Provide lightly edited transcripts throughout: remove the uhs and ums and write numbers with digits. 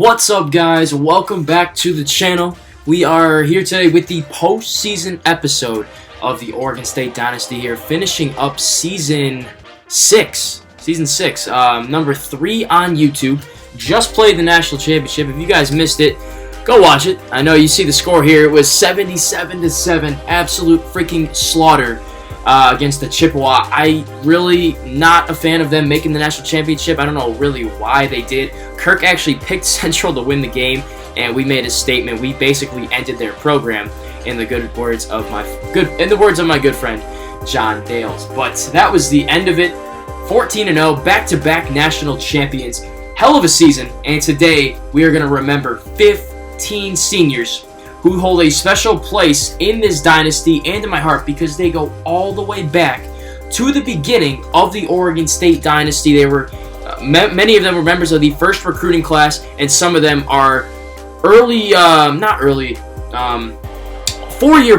What's up, guys? Welcome back to the channel. We are here today with the postseason episode of the Oregon State Dynasty here, finishing up season 6. Number 3 on YouTube. Just played the national championship. If you guys missed it, go watch it. I know you see the score here. It was 77-7. Absolute freaking slaughter against the Chippewa. I really not a fan of them making the national championship. I don't know really why they did. Kirk actually picked Central to win the game, and we made a statement. We basically ended their program in the words of my good friend John Dales. But that was the end of it. 14-0, back-to-back national champions. Hell of a season. And today we are going to remember 15 seniors who hold a special place in this dynasty and in my heart because they go all the way back to the beginning of the Oregon State Dynasty. They were many of them were members of the first recruiting class, and some of them are four-year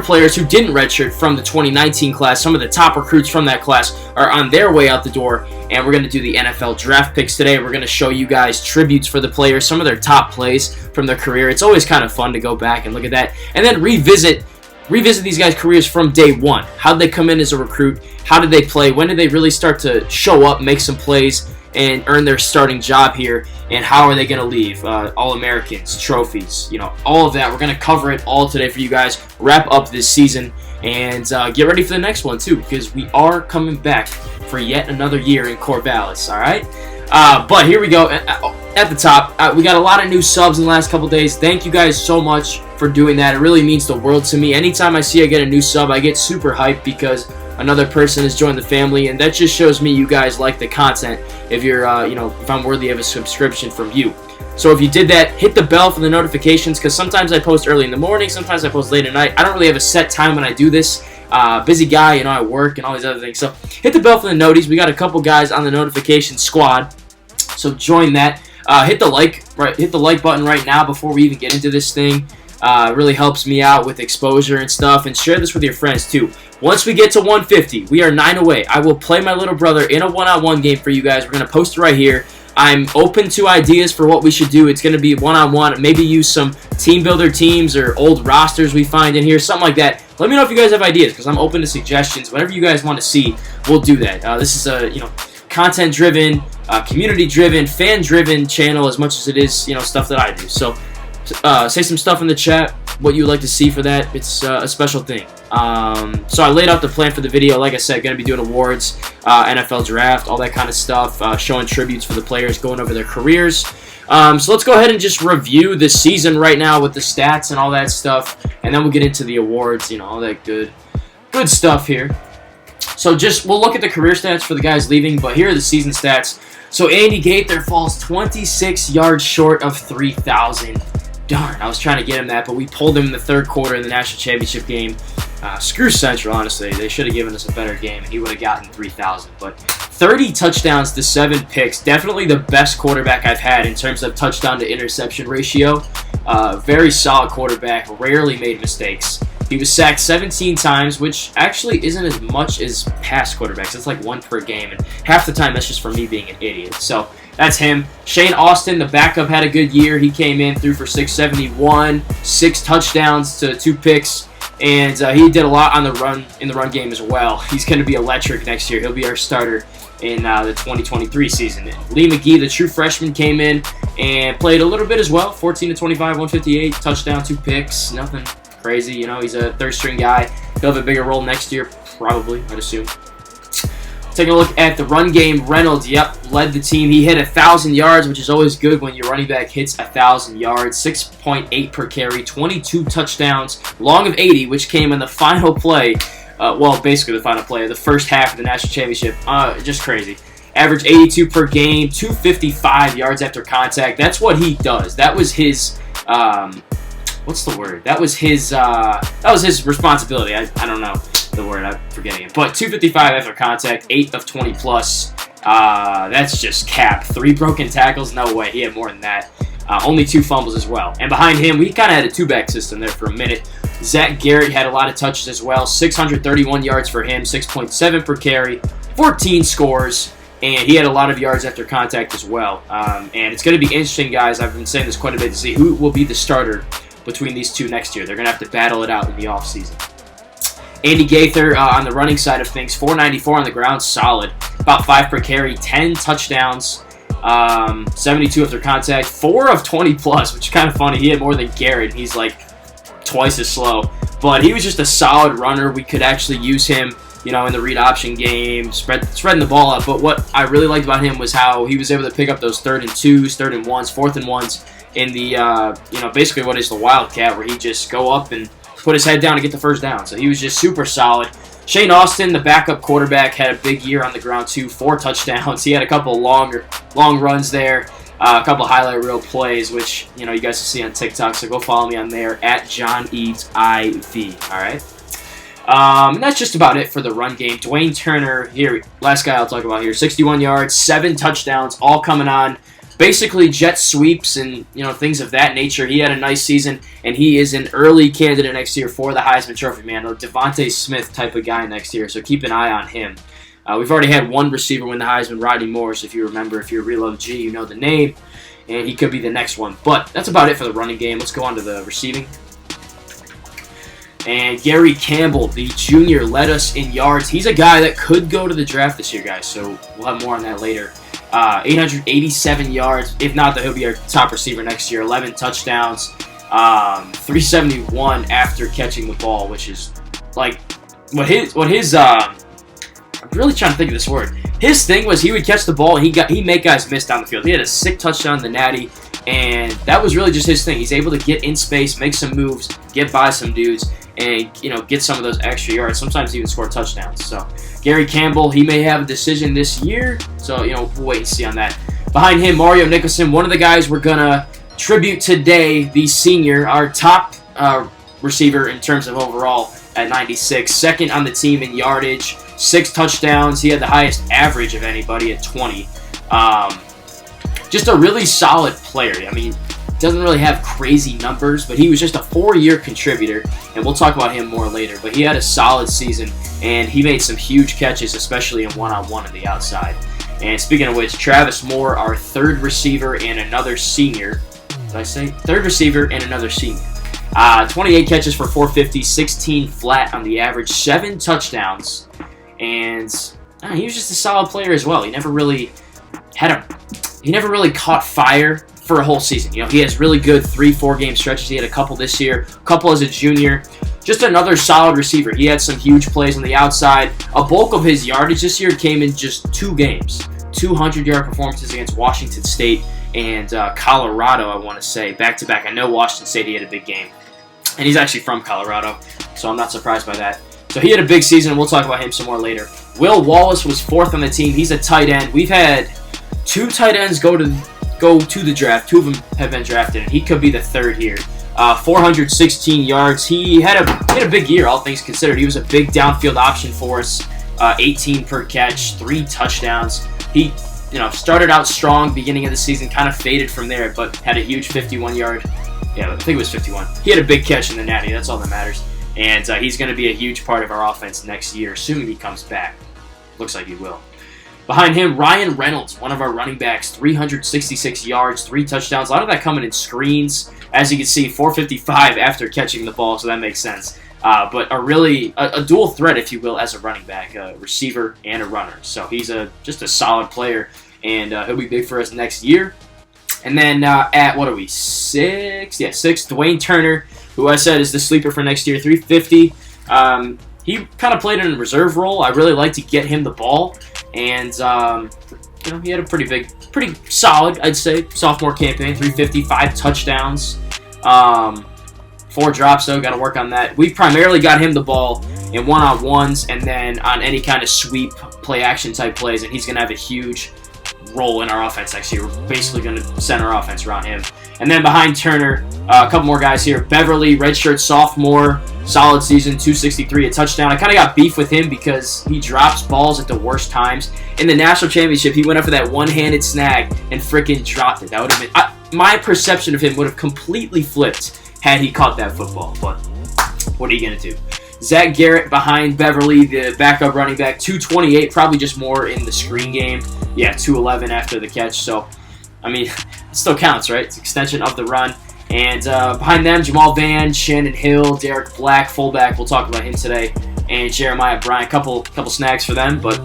players who didn't redshirt from the 2019 class. Some of the top recruits from that class are on their way out the door, and we're going to do the NFL draft picks today. We're going to show you guys tributes for the players, some of their top plays from their career. It's always kind of fun to go back and look at that, and then revisit these guys' careers from day one. How did they come in as a recruit? How did they play? When did they really start to show up, make some plays, and earn their starting job here? And how are they going to leave? All-Americans, trophies, all of that. We're going to cover it all today for you guys. Wrap up this season and get ready for the next one too, because we are coming back for yet another year in Corvallis. All right. But here we go. At the top, we got a lot of new subs in the last couple days. Thank you guys so much for doing that. It really means the world to me. Anytime I see I get a new sub, I get super hyped because another person has joined the family, and that just shows me you guys like the content. If you're, if I'm worthy of a subscription from you. So if you did that, hit the bell for the notifications, because sometimes I post early in the morning, sometimes I post late at night. I don't really have a set time when I do this. Busy guy, I work and all these other things. So hit the bell for the noties. We got a couple guys on the notification squad, so join that. Hit the like button right now before we even get into this thing. It really helps me out with exposure and stuff, and share this with your friends too. Once we get to 150, we are 9 away. I will play my little brother in a one-on-one game for you guys. We're going to post it right here. I'm open to ideas for what we should do. It's going to be one-on-one. Maybe use some team builder teams or old rosters we find in here, something like that. Let me know if you guys have ideas, because I'm open to suggestions. Whatever you guys want to see, we'll do that. This is a content-driven, community-driven, fan-driven channel as much as it is stuff that I do. So say some stuff in the chat, what you would like to see for that. It's a special thing. So I laid out the plan for the video. Like I said, going to be doing awards, NFL draft, all that kind of stuff, showing tributes for the players, going over their careers. So let's go ahead and just review the season right now with the stats and all that stuff, and then we'll get into the awards, all that good stuff here. So we'll look at the career stats for the guys leaving, but here are the season stats. So Andy Gaither falls 26 yards short of 3,000. Darn, I was trying to get him that, but we pulled him in the third quarter in the national championship game. Screw Central, honestly. They should have given us a better game, and he would have gotten 3,000. But 30 touchdowns to 7 picks. Definitely the best quarterback I've had in terms of touchdown to interception ratio. Very solid quarterback. Rarely made mistakes. He was sacked 17 times, which actually isn't as much as past quarterbacks. It's like 1 per game, and half the time that's just for me being an idiot. So that's him. Shane Austin, the backup, had a good year. He came in, threw for 671, 6 touchdowns to 2 picks, and he did a lot on the run game as well. He's going to be electric next year. He'll be our starter in the 2023 season. And Lee McGee, the true freshman, came in and played a little bit as well. 14 to 25, 158, touchdown, 2 picks, nothing crazy. He's a third-string guy. He'll have a bigger role next year, probably, I'd assume. Taking a look at the run game, Reynolds, led the team. He hit 1,000 yards, which is always good when your running back hits 1,000 yards. 6.8 per carry, 22 touchdowns, long of 80, which came in the final play. Basically the final play of the first half of the national championship. Just crazy. Average 82 per game, 255 yards after contact. That's what he does. That was his... what's the word? That was his responsibility. I don't know the word. I'm forgetting it. But 255 after contact, 8 of 20 plus. That's just cap. 3 broken tackles? No way. He had more than that. Only 2 fumbles as well. And behind him, we kind of had a 2-back system there for a minute. Zach Garrett had a lot of touches as well. 631 yards for him, 6.7 per carry, 14 scores. and he had a lot of yards after contact as well. And it's going to be interesting, guys. I've been saying this quite a bit, to see who will be the starter between these two next year. They're going to have to battle it out in the offseason. Andy Gaither on the running side of things, 494 on the ground, solid. About 5 per carry, 10 touchdowns, 72 after contact, 4 of 20 plus, which is kind of funny. He had more than Garrett. He's like twice as slow. But he was just a solid runner. We could actually use him, in the read option game, spreading the ball out. But what I really liked about him was how he was able to pick up those 3rd and 2s, 3rd and 1s, 4th and 1s in the, basically what is the Wildcat, where he just go up and put his head down to get the first down. So he was just super solid. Shane Austin, the backup quarterback, had a big year on the ground too, 4 touchdowns. He had a couple long runs there, a couple highlight reel plays, which you guys can see on TikTok. So go follow me on there at John Eads IV. All right. That's just about it for the run game. Dwayne Turner here, last guy I'll talk about here, 61 yards, 7 touchdowns, all coming on basically jet sweeps and things of that nature. He had a nice season, and he is an early candidate next year for the Heisman Trophy, man. A Devontae Smith type of guy next year, so keep an eye on him. We've already had one receiver win the Heisman, Rodney Morris. If you remember, if you're a real OG, you know the name, and he could be the next one. But that's about it for the running game. Let's go on to the receiving. And Gary Campbell, the junior, led us in yards. He's a guy that could go to the draft this year, guys, so we'll have more on that later. 887 yards. If not, he'll be our top receiver next year. 11 touchdowns. 371 after catching the ball, which is like what his I'm really trying to think of this word. His thing was he would catch the ball and he'd make guys miss down the field. He had a sick touchdown in the Natty, and that was really just his thing. He's able to get in space, make some moves, get by some dudes, and get some of those extra yards. Sometimes even score touchdowns. So Gary Campbell, he may have a decision this year. So we'll wait and see on that. Behind him, Mario Nicholson, one of the guys we're gonna tribute today, the senior, our top receiver in terms of overall at 96, second on the team in yardage, 6 touchdowns. He had the highest average of anybody at 20. Just a really solid player. I mean, doesn't really have crazy numbers, but he was just a 4-year contributor, and we'll talk about him more later. But he had a solid season, and he made some huge catches, especially in one-on-one on the outside. And speaking of which, Travis Moore, our 3rd receiver and another senior. Did I say 3rd receiver and another senior? 28 catches for 450, 16 flat on the average, 7 touchdowns, and he was just a solid player as well. He never really caught fire for a whole season. He has really good 3-4 game stretches. He had a couple this year, a couple as a junior. Just another solid receiver. He had some huge plays on the outside. A bulk of his yardage this year came in just 2 games. 200-yard performances against Washington State and Colorado, I want to say, back-to-back. I know Washington State, he had a big game. And he's actually from Colorado, so I'm not surprised by that. So he had a big season, and we'll talk about him some more later. Will Wallace was 4th on the team. He's a tight end. We've had 2 tight ends go to the draft. 2 of them have been drafted, and he could be the 3rd here. 416 yards. He had a big year, all things considered. He was a big downfield option for us. 18 per catch, 3 touchdowns. He started out strong beginning of the season, kind of faded from there, but had a huge 51-yard. Yeah, I think it was 51. He had a big catch in the Natty. That's all that matters. And he's going to be a huge part of our offense next year, assuming he comes back. Looks like he will. Behind him, Ryan Reynolds, one of our running backs, 366 yards, 3 touchdowns. A lot of that coming in screens. As you can see, 455 after catching the ball, so that makes sense. But a dual threat, if you will, as a running back, a receiver and a runner. So he's just a solid player, and he'll be big for us next year. And then at, what are we, 6? Yeah, 6, Dwayne Turner, who I said is the sleeper for next year, 350. He kind of played in a reserve role. I really like to get him the ball. And, he had a pretty solid, I'd say, sophomore campaign, 350, 5 touchdowns. 4 drops, though, got to work on that. We've primarily got him the ball in one-on-ones and then on any kind of sweep, play-action type plays, and he's going to have a huge role in our offense next year. We're basically going to center our offense around him. And then behind Turner, a couple more guys here. Beverly, redshirt sophomore, solid season, 263, a touchdown. I kind of got beef with him because he drops balls at the worst times. In the national championship, he went up for that one-handed snag and freaking dropped it. That would have been my perception of him would have completely flipped had he caught that football. But what are you going to do? Zach Garrett behind Beverly, the backup running back, 228, probably just more in the screen game. yeah, 211 after the catch. So, I mean, it still counts, right? It's extension of the run. And behind them, Jamal Van, Shannon Hill, Derek Black, fullback. We'll talk about him today. And Jeremiah Bryant, couple snags for them. But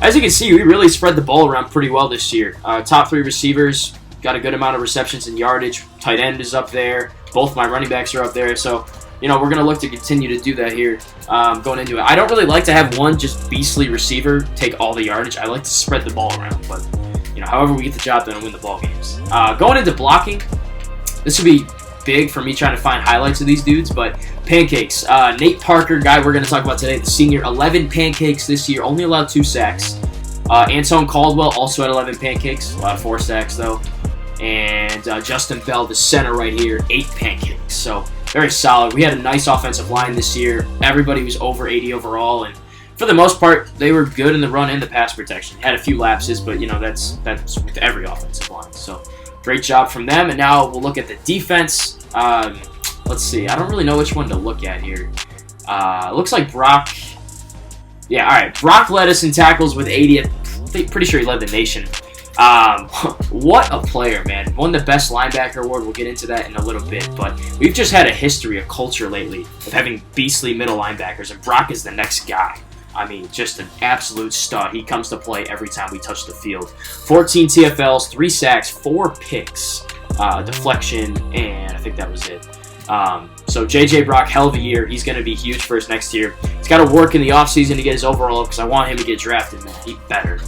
as you can see, we really spread the ball around pretty well this year. Top 3 receivers got a good amount of receptions and yardage. Tight end is up there. Both my running backs are up there. So, we're going to look to continue to do that here going into it. I don't really like to have one just beastly receiver take all the yardage. I like to spread the ball around. But, however we get the job done and win the ball games. Going into blocking, this would be big for me trying to find highlights of these dudes, but pancakes. Nate Parker, guy we're going to talk about today, the senior, 11 pancakes this year, only allowed 2 sacks. Antone Caldwell also had 11 pancakes, a lot of 4 sacks though. And Justin Bell, the center right here, 8 pancakes. So very solid. We had a nice offensive line this year. Everybody was over 80 overall, and for the most part, they were good in the run and the pass protection. Had a few lapses, but that's with every offensive line. So great job from them. And now we'll look at the defense. Let's see. I don't really know which one to look at here. Looks like Brock. Yeah, all right. Brock led us in tackles with 80. I'm pretty sure he led the nation. What a player, man. Won the best linebacker award. We'll get into that in a little bit. But we've just had a history, a culture lately of having beastly middle linebackers. And Brock is the next guy. I mean, just an absolute stud. He comes to play every time we touch the field. 14 TFLs, 3 sacks, 4 picks, deflection, and I think that was it. So JJ Brock, hell of a year. He's going to be huge for us next year. He's got to work in the offseason to get his overall up because I want him to get drafted, man. He better.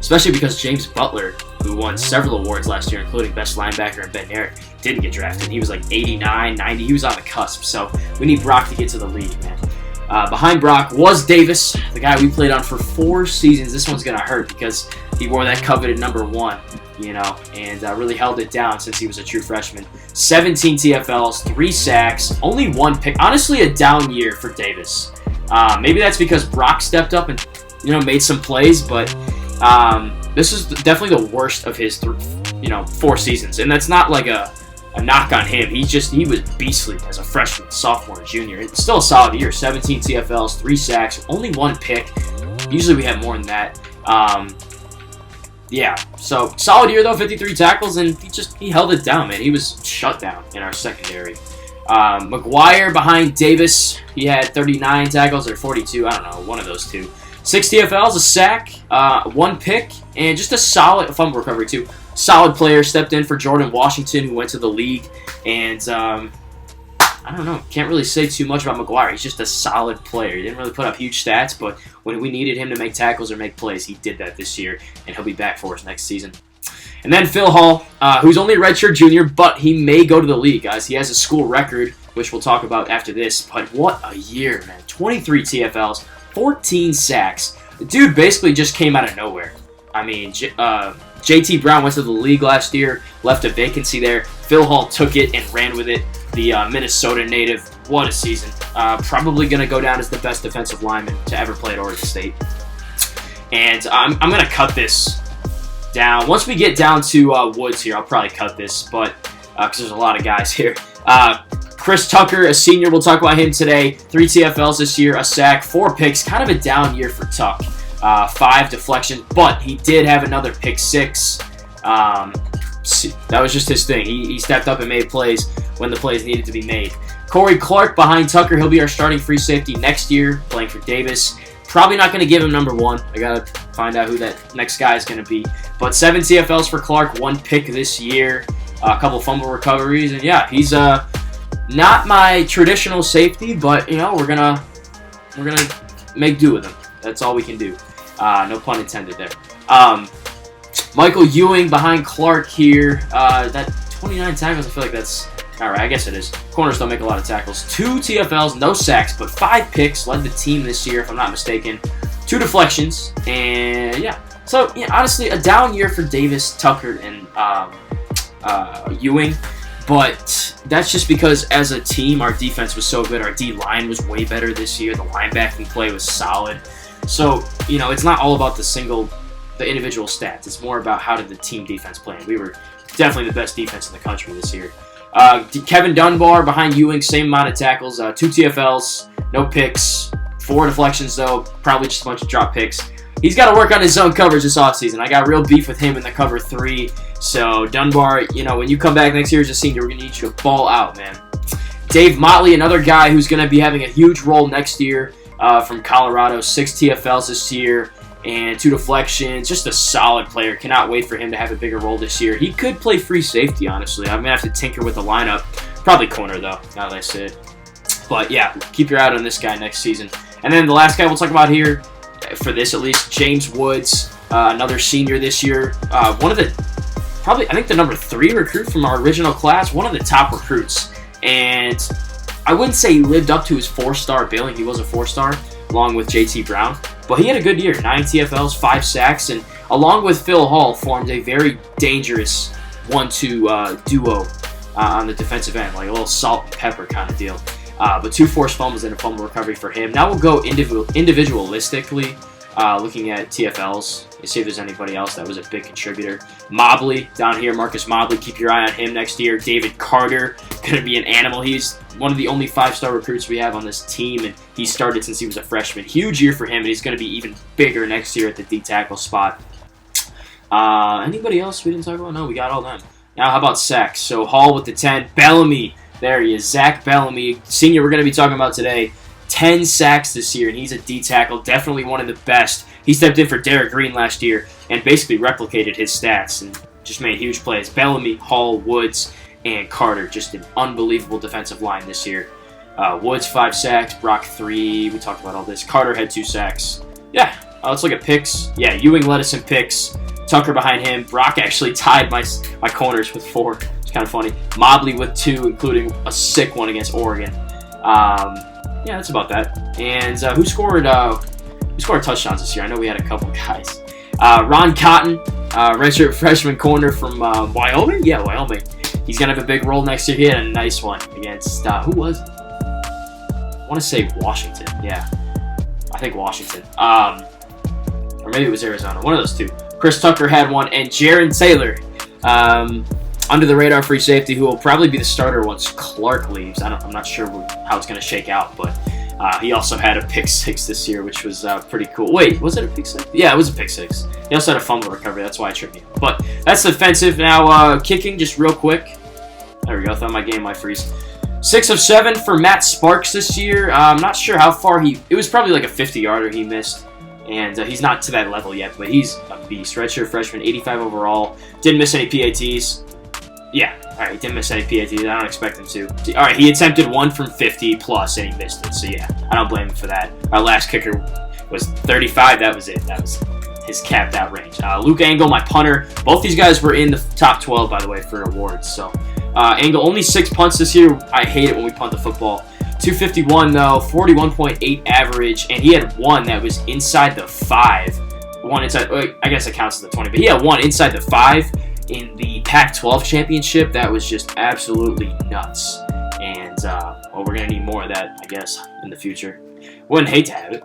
Especially because James Butler, who won several awards last year, including Best Linebacker and Ben Merritt, didn't get drafted. He was like 89, 90. He was on the cusp. So we need Brock to get to the league, man. Behind Brock was Davis, the guy we played on for 4 seasons. This one's going to hurt because he wore that coveted number 1, and really held it down since he was a true freshman. 17 TFLs, 3 sacks, only 1 pick. Honestly, a down year for Davis. Maybe that's because Brock stepped up and, made some plays, but this is definitely the worst of his, 4 seasons. And that's not like a knock on him. He was beastly as a freshman, sophomore, and junior. It's still a solid year. 17 TFLs, 3 sacks, only 1 pick. Usually we have more than that. Yeah, so solid year though, 53 tackles, and he held it down, man. He was shut down in our secondary. McGuire behind Davis, he had 39 tackles or 42, I don't know, one of those two. 6 TFLs, a sack, 1 pick, and just a solid fumble recovery too. Solid player, stepped in for Jordan Washington, who went to the league, and I don't know, can't really say too much about McGuire. He's just a solid player. He didn't really put up huge stats, but when we needed him to make tackles or make plays, he did that this year, and he'll be back for us next season. And then Phil Hall, who's only a redshirt junior, but he may go to the league, guys. He has a school record, which we'll talk about after this, but what a year, man. 23 TFLs, 14 sacks. The dude basically just came out of nowhere. I mean, JT Brown went to the league last year, left a vacancy there. Phil Hall took it and ran with it. The Minnesota native, what a season. Probably going to go down as the best defensive lineman to ever play at Oregon State. And I'm going to cut this down. Once we get down to Woods here, I'll probably cut this, but because there's a lot of guys here. Chris Tucker, a senior, we'll talk about him today. 3 TFLs this year, a sack, 4 picks. Kind of a down year for Tuck. 5 deflections, but he did have another pick 6. That was just his thing. He stepped up and made plays when the plays needed to be made. Corey Clark behind Tucker. He'll be our starting free safety next year, playing for Davis. Probably not going to give him number 1. I got to find out who that next guy is going to be. But 7 TFLs for Clark, 1 pick this year, a couple fumble recoveries, and yeah, he's not my traditional safety, but we're gonna make do with him. That's all we can do. No pun intended there. Michael Ewing behind Clark here. That 29 tackles, I feel like that's all right. I guess it is. Corners don't make a lot of tackles. 2 TFLs, no sacks, but 5 picks. Led the team this year, if I'm not mistaken. 2 deflections, and yeah. So honestly, a down year for Davis, Tucker, and Ewing. But that's just because as a team, our defense was so good. Our D-line was way better this year. The linebacking play was solid. So, it's not all about the individual stats. It's more about how did the team defense play. And we were definitely the best defense in the country this year. Kevin Dunbar behind Ewing, same amount of tackles. 2 TFLs, no picks. 4 deflections, though. Probably just a bunch of drop picks. he's got to work on his zone coverage this offseason. I got real beef with him in the cover 3. So, Dunbar, you know, when you come back next year as a senior, we're going to need you to ball out, man. Dave Motley, another guy who's going to be having a huge role next year from Colorado. 6 TFLs this year and 2 deflections. Just a solid player. Cannot wait for him to have a bigger role this year. He could play free safety, honestly. I'm going to have to tinker with the lineup. Probably corner, though, now that I say it. But, yeah, keep your eye out on this guy next season. And then the last guy we'll talk about here, for this at least, James Woods, another senior this year. One of the, probably, I think the number 3 recruit from our original class. One of the top recruits. And I wouldn't say he lived up to his 4-star billing. He was a 4-star, along with JT Brown. But he had a good year. 9 TFLs, 5 sacks, and along with Phil Hall, formed a very dangerous 1-2 duo on the defensive end, like a little salt and pepper kind of deal. But 2 forced fumbles and a fumble recovery for him. Now we'll go individualistically, looking at TFLs and see if there's anybody else that was a big contributor. Mobley down here, Marcus Mobley, keep your eye on him next year. David Carter, going to be an animal. He's one of the only 5-star recruits we have on this team, and he started since he was a freshman. Huge year for him, and he's going to be even bigger next year at the D-tackle spot. Anybody else we didn't talk about? No, we got all them. Now, how about sacks? So Hall with the 10. Bellamy, there he is. Zach Bellamy, senior we're going to be talking about today. 10 sacks this year, and he's a D-tackle, definitely one of the best. He stepped in for Derek Green last year and basically replicated his stats and just made huge plays. Bellamy, Hall, Woods, and Carter, just an unbelievable defensive line this year. Woods, 5 sacks, Brock, 3. We talked about all this. Carter had 2 sacks. Yeah, let's look at picks. Yeah, Ewing led us in picks. Tucker behind him. Brock actually tied my corners with 4. It's kind of funny. Mobley with 2, including a sick one against Oregon. Yeah, that's about that. And who scored touchdowns this year? I know we had a couple guys. Ron Cotton, redshirt freshman corner from Wyoming? Yeah, Wyoming. He's going to have a big role next year. He had a nice one against, who was it? I want to say Washington. Yeah, I think Washington. Or maybe it was Arizona. One of those 2. Chris Tucker had one. And Jaron Taylor, under the radar free safety, who will probably be the starter once Clark leaves. I'm not sure how it's going to shake out, but he also had a pick 6 this year, which was pretty cool. Wait, was it a pick 6? Yeah, it was a pick 6. He also had a fumble recovery. That's why I tripped me. But that's defensive. Now, kicking, just real quick. There we go. Thought my game might freeze. 6 of 7 for Matt Sparks this year. I'm not sure how far it was probably like a 50-yarder he missed. And he's not to that level yet, but he's a beast. Redshirt freshman, 85 overall. Didn't miss any PATs. Yeah, alright, he didn't miss any PATs. I don't expect him to. Alright, he attempted 1 from 50 plus, and he missed it. So yeah, I don't blame him for that. Our last kicker was 35. That was it. That was his capped out range. Luke Angle, my punter. Both these guys were in the top 12, by the way, for awards. So Angle, only 6 punts this year. I hate it when we punt the football. 251 though, 41.8 average, and he had 1 that was inside the 5. 1 inside, I guess it counts as the 20, but he had 1 inside the 5 in the Pac-12 championship. That was just absolutely nuts. And well, we're gonna need more of that, I guess, in the future. Wouldn't hate to have it.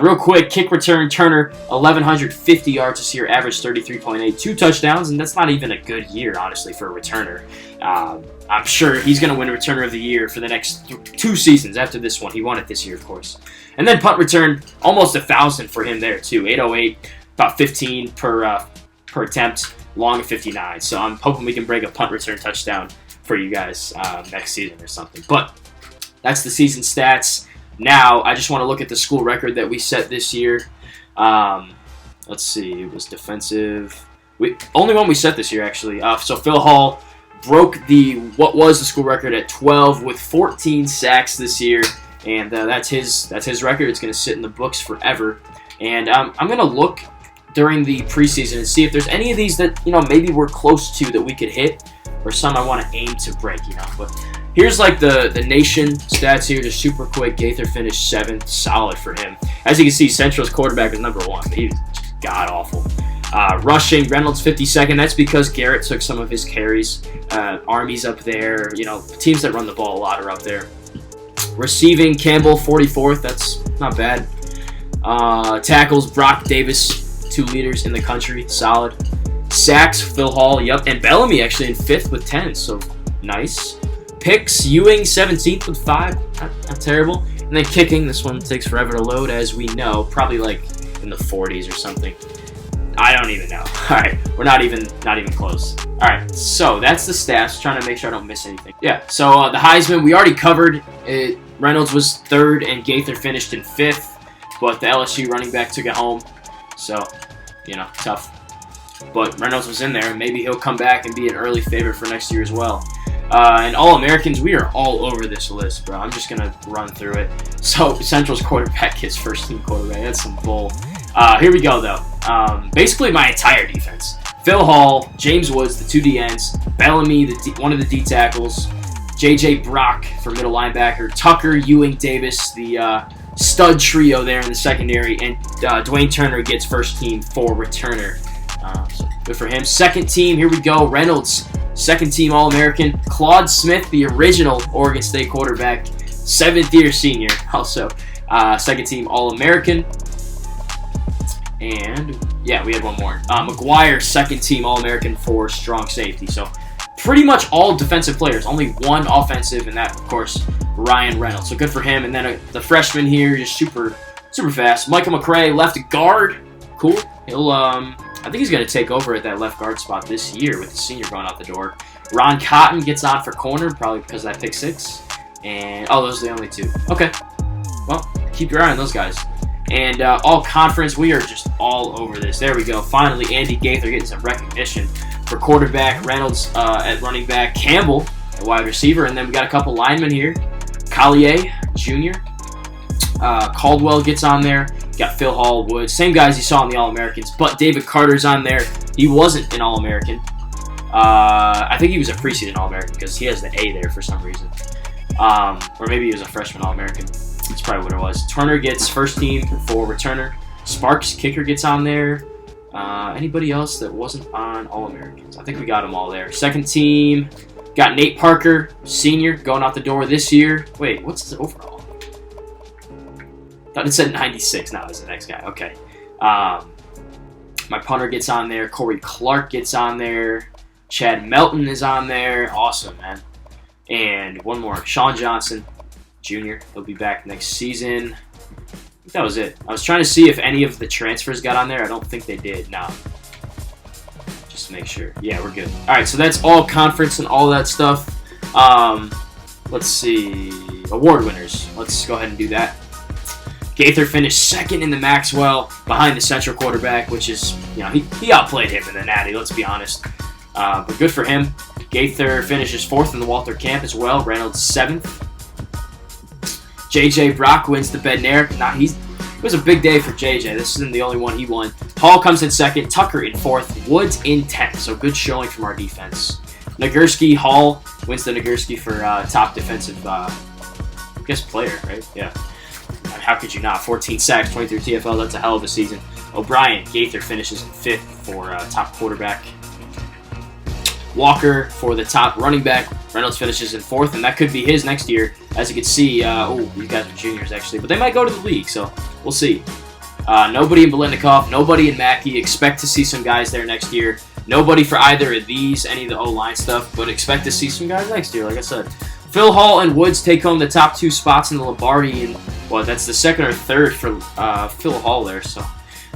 Real quick, kick return, Turner, 1,150 yards this year, average 33.8, 2 touchdowns, and that's not even a good year, honestly, for a returner. I'm sure he's going to win Returner of the Year for the next 2 seasons after this one. He won it this year, of course. And then punt return, almost 1,000 for him there, too. 808, about 15 per attempt, long of 59. So I'm hoping we can break a punt return touchdown for you guys next season or something. But that's the season stats. Now, I just want to look at the school record that we set this year. Let's see. It was defensive. Only one we set this year, actually. So Phil Hall broke what was the school record at 12 with 14 sacks this year, and that's his record. It's going to sit in the books forever. And I'm going to look during the preseason and see if there's any of these that maybe we're close to that we could hit, or some I want to aim to break. But here's like the nation stats here, just super quick. Gaither finished 7th, solid for him. As you can see, Central's quarterback is number 1. He was just god awful. Rushing, Reynolds 52nd. That's because Garrett took some of his carries. Army's up there. Teams that run the ball a lot are up there. Receiving, Campbell 44th. That's not bad. Tackles, Brock Davis, 2 leaders in the country. Solid. Sacks, Phil Hall. Yep. And Bellamy actually in 5th with 10. So nice. Picks, Ewing 17th with 5. Not terrible. And then kicking. This one takes forever to load, as we know. Probably like in the 40s or something. I don't even know. All right, we're not even close. All right, so that's the stats. Trying to make sure I don't miss anything. Yeah. So the Heisman we already covered. Reynolds was 3rd and Gaither finished in 5th, but the LSU running back took it home. So, you know, tough. But Reynolds was in there, and maybe he'll come back and be an early favorite for next year as well. And All-Americans, we are all over this list, bro. I'm just going to run through it. So, Central's quarterback gets first-team quarterback. That's some bull. Here we go, though. Basically, my entire defense. Phil Hall, James Woods, the 2 D-ends, Bellamy, one of the D-tackles, J.J. Brock for middle linebacker, Tucker, Ewing, Davis, the stud trio there in the secondary, and Dwayne Turner gets first team for returner. So good for him. Second team, here we go. Reynolds, second team All-American. Claude Smith, the original Oregon State quarterback, 7th-year senior, also second team All-American. And, yeah, we had one more. McGuire, second team All-American for strong safety. So pretty much all defensive players. Only one offensive, and that, of course, Ryan Reynolds. So good for him. And then the freshman here, just super fast. Michael McCray, left guard. Cool. He'll, I think he's going to take over at that left guard spot this year with the senior going out the door. Ron Cotton gets on for corner, probably because of that pick 6. And, oh, those are the only 2. Okay. Well, keep your eye on those guys. And all conference, we are just all over this. There we go. Finally, Andy Gaither getting some recognition for quarterback, Reynolds at running back, Campbell at wide receiver, and then we got a couple linemen here. Collier Jr., Caldwell gets on there. Got Phil Hall, Woods, same guys you saw in the All-Americans, but David Carter's on there. He wasn't an All-American. I think he was a preseason All-American because he has the A there for some reason. Or maybe he was a freshman All-American. That's probably what it was. Turner gets first team for returner. Sparks, kicker, gets on there. Anybody else that wasn't on All-Americans? I think we got them all there. Second team, got Nate Parker, senior, going out the door this year. Wait, what's his overall? Thought it said 96. Now it's the next guy. Okay. My punter gets on there. Corey Clark gets on there. Chad Melton is on there. Awesome, man. And one more. Sean Johnson, Jr. He'll be back next season. I think that was it. I was trying to see if any of the transfers got on there. I don't think they did. No. Just to make sure. Yeah, we're good. All right, so that's all conference and all that stuff. Let's see. Award winners. Let's go ahead and do that. Gaither finished second in the Maxwell behind the Central quarterback, which is, you know, he outplayed him in the Natty, let's be honest. But good for him. Gaither finishes 4th in the Walter Camp as well. Reynolds 7th. J.J. Brock wins the Bednair. It was a big day for J.J. This isn't the only one he won. Hall comes in 2nd. Tucker in 4th. Woods in 10th. So good showing from our defense. Nagurski, Hall wins the Nagurski for top defensive, I guess, player, right? Yeah. How could you not? 14 sacks, 23 TFL. That's a hell of a season. O'Brien, Gaither finishes in 5th for top quarterback. Walker for the top running back. Reynolds finishes in 4th, and that could be his next year. As you can see, these guys are juniors actually, but they might go to the league, so we'll see. Nobody in Biletnikoff, nobody in Mackey. Expect to see some guys there next year. Nobody for either of these, any of the O-line stuff, but expect to see some guys next year, like I said. Phil Hall and Woods take home the top 2 spots in the Lombardi, and well, that's the 2nd or 3rd for Phil Hall there. So,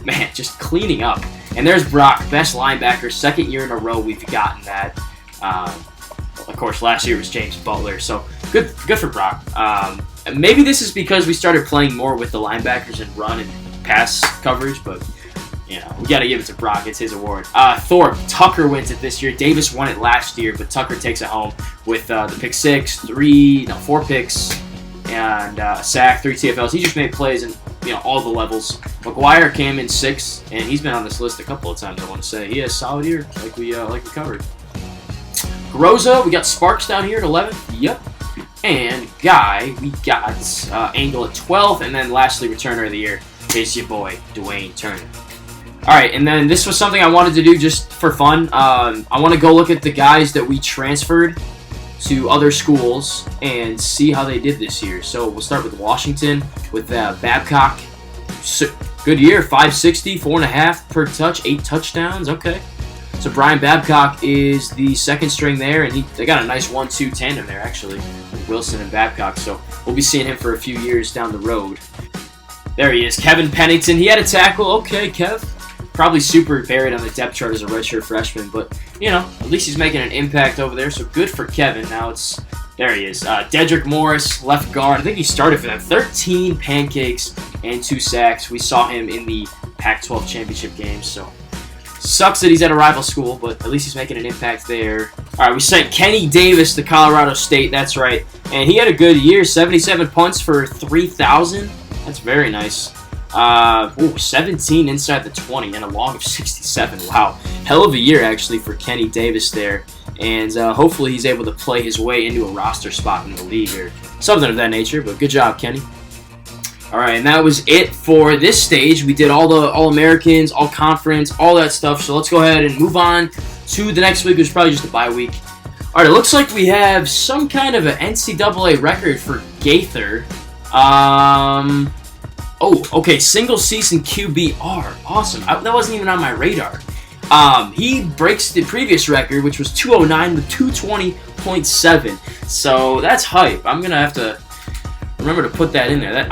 man, just cleaning up. And there's Brock, best linebacker, 2nd year in a row we've gotten that. Of course, last year was James Butler, so good for Brock. Maybe this is because we started playing more with the linebackers and run and pass coverage, but you know, we got to give it to Brock. It's his award. Thorpe, Tucker wins it this year. Davis won it last year, but Tucker takes it home with the pick 6, 4 picks, and a sack, 3 TFLs. He just made plays in all the levels. McGuire came in 6th, and he's been on this list a couple of times. I want to say he has a solid year, like we covered. Groza, we got Sparks down here at 11th. Yep. And Guy, we got Angle at 12th, and then lastly, returner of the year is your boy Dwayne Turner. All right, and then this was something I wanted to do just for fun. I want to go look at the guys that we transferred to other schools and see how they did this year. So we'll start with Washington with Babcock. Good year, 560, 4.5 per touch, 8 touchdowns. Okay. So Brian Babcock is the 2nd string there, and they got a nice 1-2 tandem there, actually, with Wilson and Babcock. So we'll be seeing him for a few years down the road. There he is, Kevin Pennington. He had a tackle. Okay, Kev. Probably super buried on the depth chart as a redshirt freshman, but, you know, at least he's making an impact over there, so good for Kevin. Now it's, there he is. Dedrick Morris, left guard. I think he started for them. 13 pancakes and 2 sacks. We saw him in the Pac-12 championship game, so sucks that he's at a rival school, but at least he's making an impact there. All right, we sent Kenny Davis to Colorado State. That's right, and he had a good year. 77 punts for 3,000. That's very nice. 17 inside the 20 and a long of 67. Wow, hell of a year actually for Kenny Davis there. And hopefully he's able to play his way into a roster spot in the league or something of that nature. But good job, Kenny. All right, and that was it for this stage. We did all the All-Americans, All-Conference, all that stuff. So let's go ahead and move on to the next week, which is probably just a bye week. All right, it looks like we have some kind of an NCAA record for Gaither. Oh, okay, single season QBR. Awesome. That wasn't even on my radar. He breaks the previous record, which was 209 with 220.7. So that's hype. I'm going to have to remember to put that in there.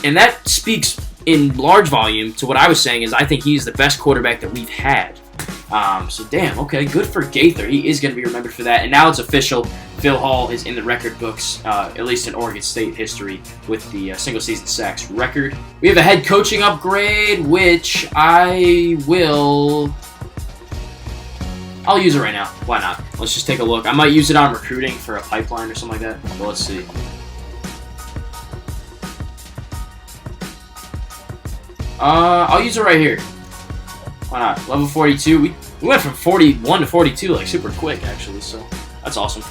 And that speaks in large volume to what I was saying is I think he's the best quarterback that we've had. So damn, okay, good for Gaither. He is going to be remembered for that. And now it's official. Phil Hall is in the record books, at least in Oregon State history, with the single season sacks record. We have a head coaching upgrade, which I'll use it right now. Why not? Let's just take a look. I might use it on recruiting for a pipeline or something like that. But let's see. I'll use it right here. Why not? Level 42. We went from 41 to 42 like super quick, actually. So that's awesome.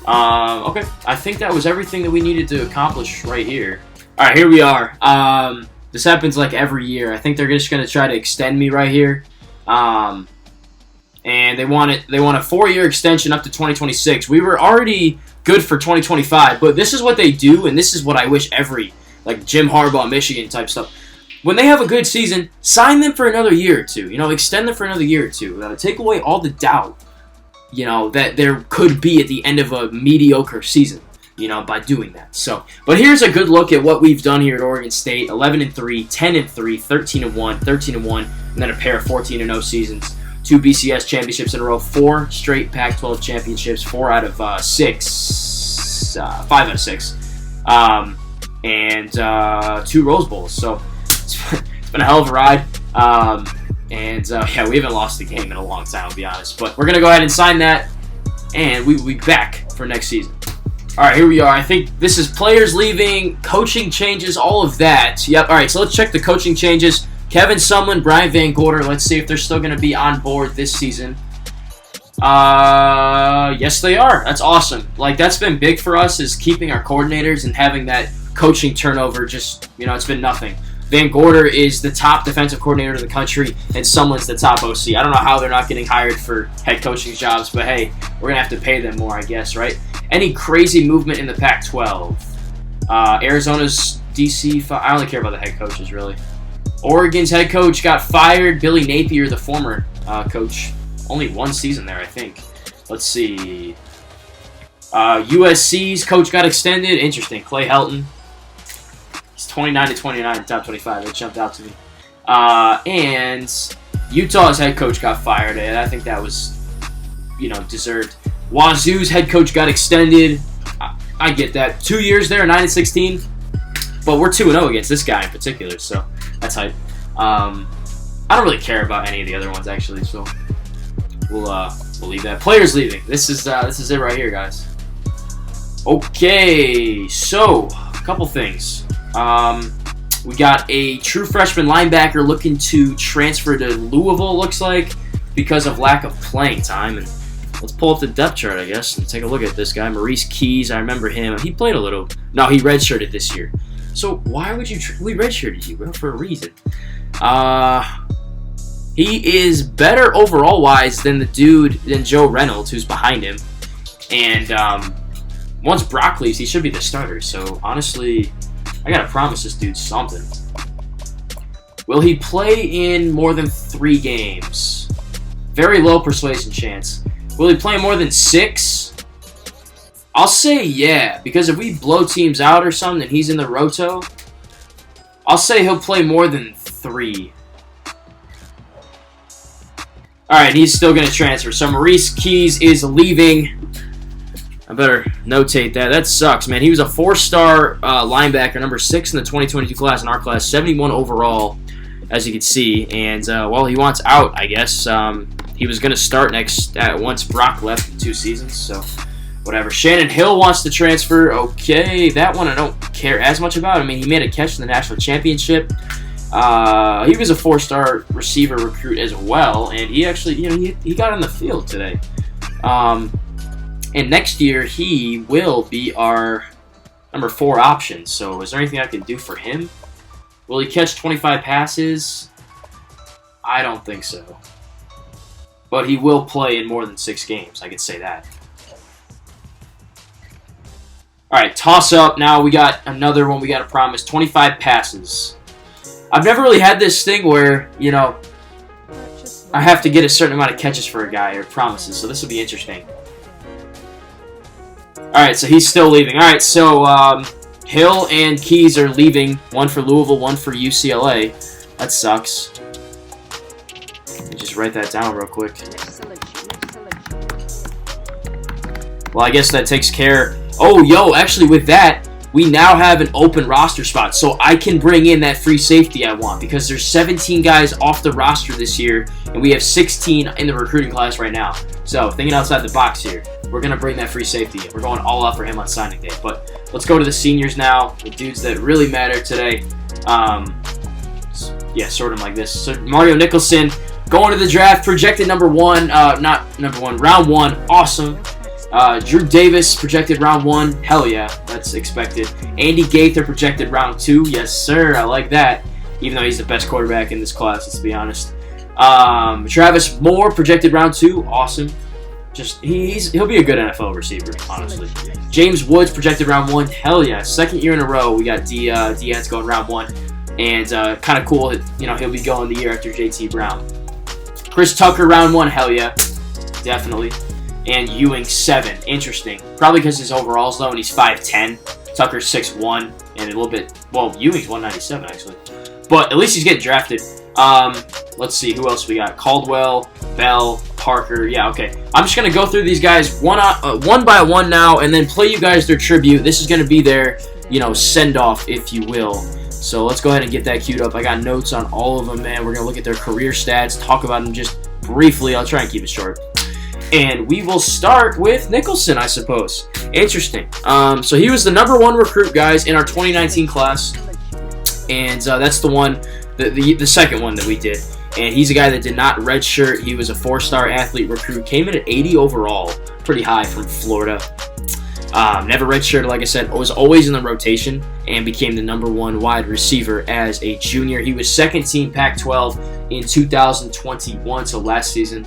Okay. I think that was everything that we needed to accomplish right here. All right, here we are. This happens like every year. I think they're just going to try to extend me right here. And they want a 4-year extension up to 2026. We were already good for 2025, but this is what they do, and this is what I wish every, like Jim Harbaugh, Michigan type stuff. When they have a good season, sign them for another year or two. You know, extend them for another year or two. Take away all the doubt, you know, that there could be at the end of a mediocre season, you know, by doing that. So, but here's a good look at what we've done here at Oregon State. 11-3, 10-3, 13-1, 13-1, and then a pair of 14-0 seasons. 2 BCS championships in a row, 4 straight Pac-12 championships, 5 out of 6, and 2 Rose Bowls. So it's been a hell of a ride. Yeah, we haven't lost a game in a long time, to be honest. But we're going to go ahead and sign that, and we will be back for next season. All right, here we are. I think this is players leaving, coaching changes, all of that. Yep, all right, so let's check the coaching changes. Kevin Sumlin, Brian Van Gorder. Let's see if they're still going to be on board this season. Yes, they are. That's awesome. Like, that's been big for us, is keeping our coordinators and having that coaching turnover. Just, you know, it's been nothing. Van Gorder is the top defensive coordinator in the country, and Sumlin's the top OC. I don't know how they're not getting hired for head coaching jobs, but hey, we're going to have to pay them more, I guess, right? Any crazy movement in the Pac-12? Arizona's DC, I only care about the head coaches, really. Oregon's head coach got fired. Billy Napier, the former coach, only 1 season there, I think. Let's see. USC's coach got extended. Interesting. Clay Helton. He's 29-29, top 25. That jumped out to me. And Utah's head coach got fired, and I think that was, you know, deserved. Wazoo's head coach got extended. I get that. 2 years there, 9-16. But we're 2-0 against this guy in particular, so that's hype. I don't really care about any of the other ones, actually, so we'll leave that. Players leaving. This is it right here, guys. Okay, so a couple things. We got a true freshman linebacker looking to transfer to Louisville, looks like, because of lack of playing time. And let's pull up the depth chart, I guess, and take a look at this guy. Maurice Keys, I remember him. He played a little. No, he redshirted this year. So why would you? We redshirted you, bro, for a reason. He is better overall wise than Joe Reynolds, who's behind him. And once Brock leaves, he should be the starter. So honestly, I gotta promise this dude something. Will he play in more than 3 games? Very low persuasion chance. Will he play more than 6? I'll say yeah, because if we blow teams out or something and he's in the roto, I'll say he'll play more than 3. Alright, he's still going to transfer. So Maurice Keys is leaving. I better notate that. That sucks, man. He was a 4-star linebacker, number 6 in the 2022 class, in our class, 71 overall, as you can see. And, well, he wants out, I guess. He was going to start once Brock left in 2 seasons, so whatever. Shannon Hill wants to transfer. Okay, that one I don't care as much about. I mean, he made a catch in the national championship. He was a 4-star receiver recruit as well, and he actually, he got on the field today. And next year, he will be our number 4 option. So is there anything I can do for him? Will he catch 25 passes? I don't think so. But he will play in more than 6 games. I can say that. All right, toss up. Now we got another one we got to promise. 25 passes. I've never really had this thing where, I have to get a certain amount of catches for a guy or promises. So this will be interesting. Alright, so he's still leaving. Alright, so Hill and Keys are leaving. One for Louisville, one for UCLA. That sucks. Let me just write that down real quick. Well, I guess that takes care. Oh, yo, actually with that, we now have an open roster spot. So I can bring in that free safety I want because there's 17 guys off the roster this year, and we have 16 in the recruiting class right now. So thinking outside the box here. We're going to bring that free safety in. We're going all out for him on signing day. But let's go to the seniors now, the dudes that really matter today. Yeah, sort of like this. So Mario Nicholson going to the draft, projected number 1. Not number 1, round 1. Awesome. Drew Davis projected round 1. Hell yeah, that's expected. Andy Gaither projected round 2. Yes, sir. I like that. Even though he's the best quarterback in this class, let's be honest. Travis Moore projected round 2. Awesome. He'll be a good NFL receiver, honestly. James Woods projected round 1. Hell yeah. 2nd year in a row, we got Dean's going round 1. And kind of cool, he'll be going the year after JT Brown. Chris Tucker round 1. Hell yeah. Definitely. And Ewing 7. Interesting. Probably because his overall's low and he's 5'10". Tucker's 6'1". And a little bit, well, Ewing's 197 actually. But at least he's getting drafted. Let's see, who else we got? Caldwell, Bell, Parker. Yeah, okay. I'm just going to go through these guys one by one now and then play you guys their tribute. This is going to be their, send-off, if you will. So let's go ahead and get that queued up. I got notes on all of them, man. We're going to look at their career stats, talk about them just briefly. I'll try and keep it short. And we will start with Nicholson, I suppose. Interesting. So he was the number 1 recruit, guys, in our 2019 class. And that's the one, the second one that we did. And he's a guy that did not redshirt. He was a 4-star athlete recruit. Came in at 80 overall. Pretty high from Florida. Never redshirted, like I said. Was always in the rotation and became the number 1 wide receiver as a junior. He was 2nd team Pac-12 in 2021, so last season.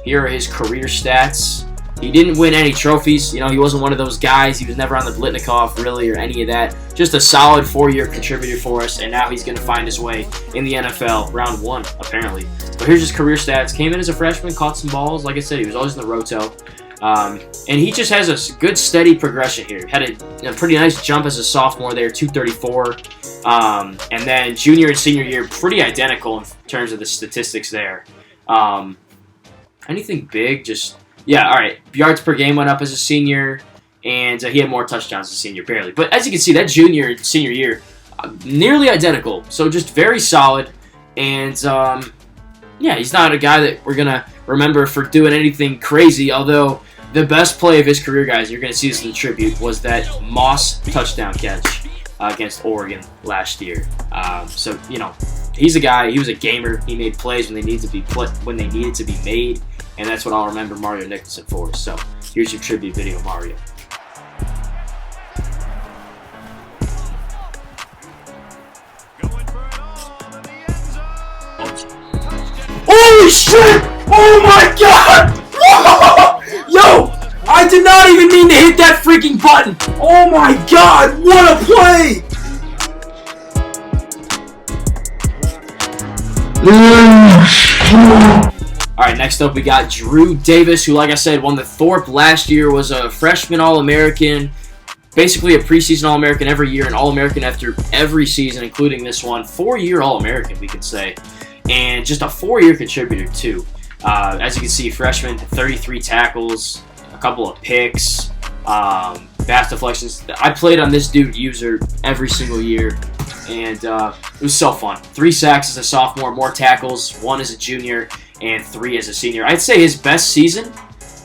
Here are his career stats. He didn't win any trophies. He wasn't one of those guys. He was never on the Blitnikoff, really, or any of that. Just a solid 4-year contributor for us, and now he's going to find his way in the NFL. Round 1, apparently. But here's his career stats. Came in as a freshman, caught some balls. Like I said, he was always in the roto. And he just has a good, steady progression here. Had a pretty nice jump as a sophomore there, 234. And then junior and senior year, pretty identical in terms of the statistics there. Anything big? Yeah, all right. Yards per game went up as a senior, and he had more touchdowns as a senior, barely. But as you can see, that junior and senior year, nearly identical. So just very solid. And, yeah, he's not a guy that we're going to remember for doing anything crazy, although the best play of his career, guys, you're going to see this in the tribute, was that Moss touchdown catch against Oregon last year. So, he's a guy, he was a gamer. He made plays when they needed to be made. And that's what I'll remember Mario Nicholson for. So, here's your tribute video, Mario. Holy shit! Oh my god! Yo! I did not even mean to hit that freaking button! Oh my god! What a play! Alright, next up we got Drew Davis, who, like I said, won the Thorpe last year, was a freshman All-American. basically a preseason All-American every year, an All-American after every season, including this one. 4-year All-American, we could say, and just a 4-year contributor, too. As you can see, freshman, 33 tackles, a couple of picks, fast deflections. I played on this dude user every single year, and it was so fun. 3 sacks as a sophomore, more tackles, 1 as a junior, and 3 as a senior. I'd say his best season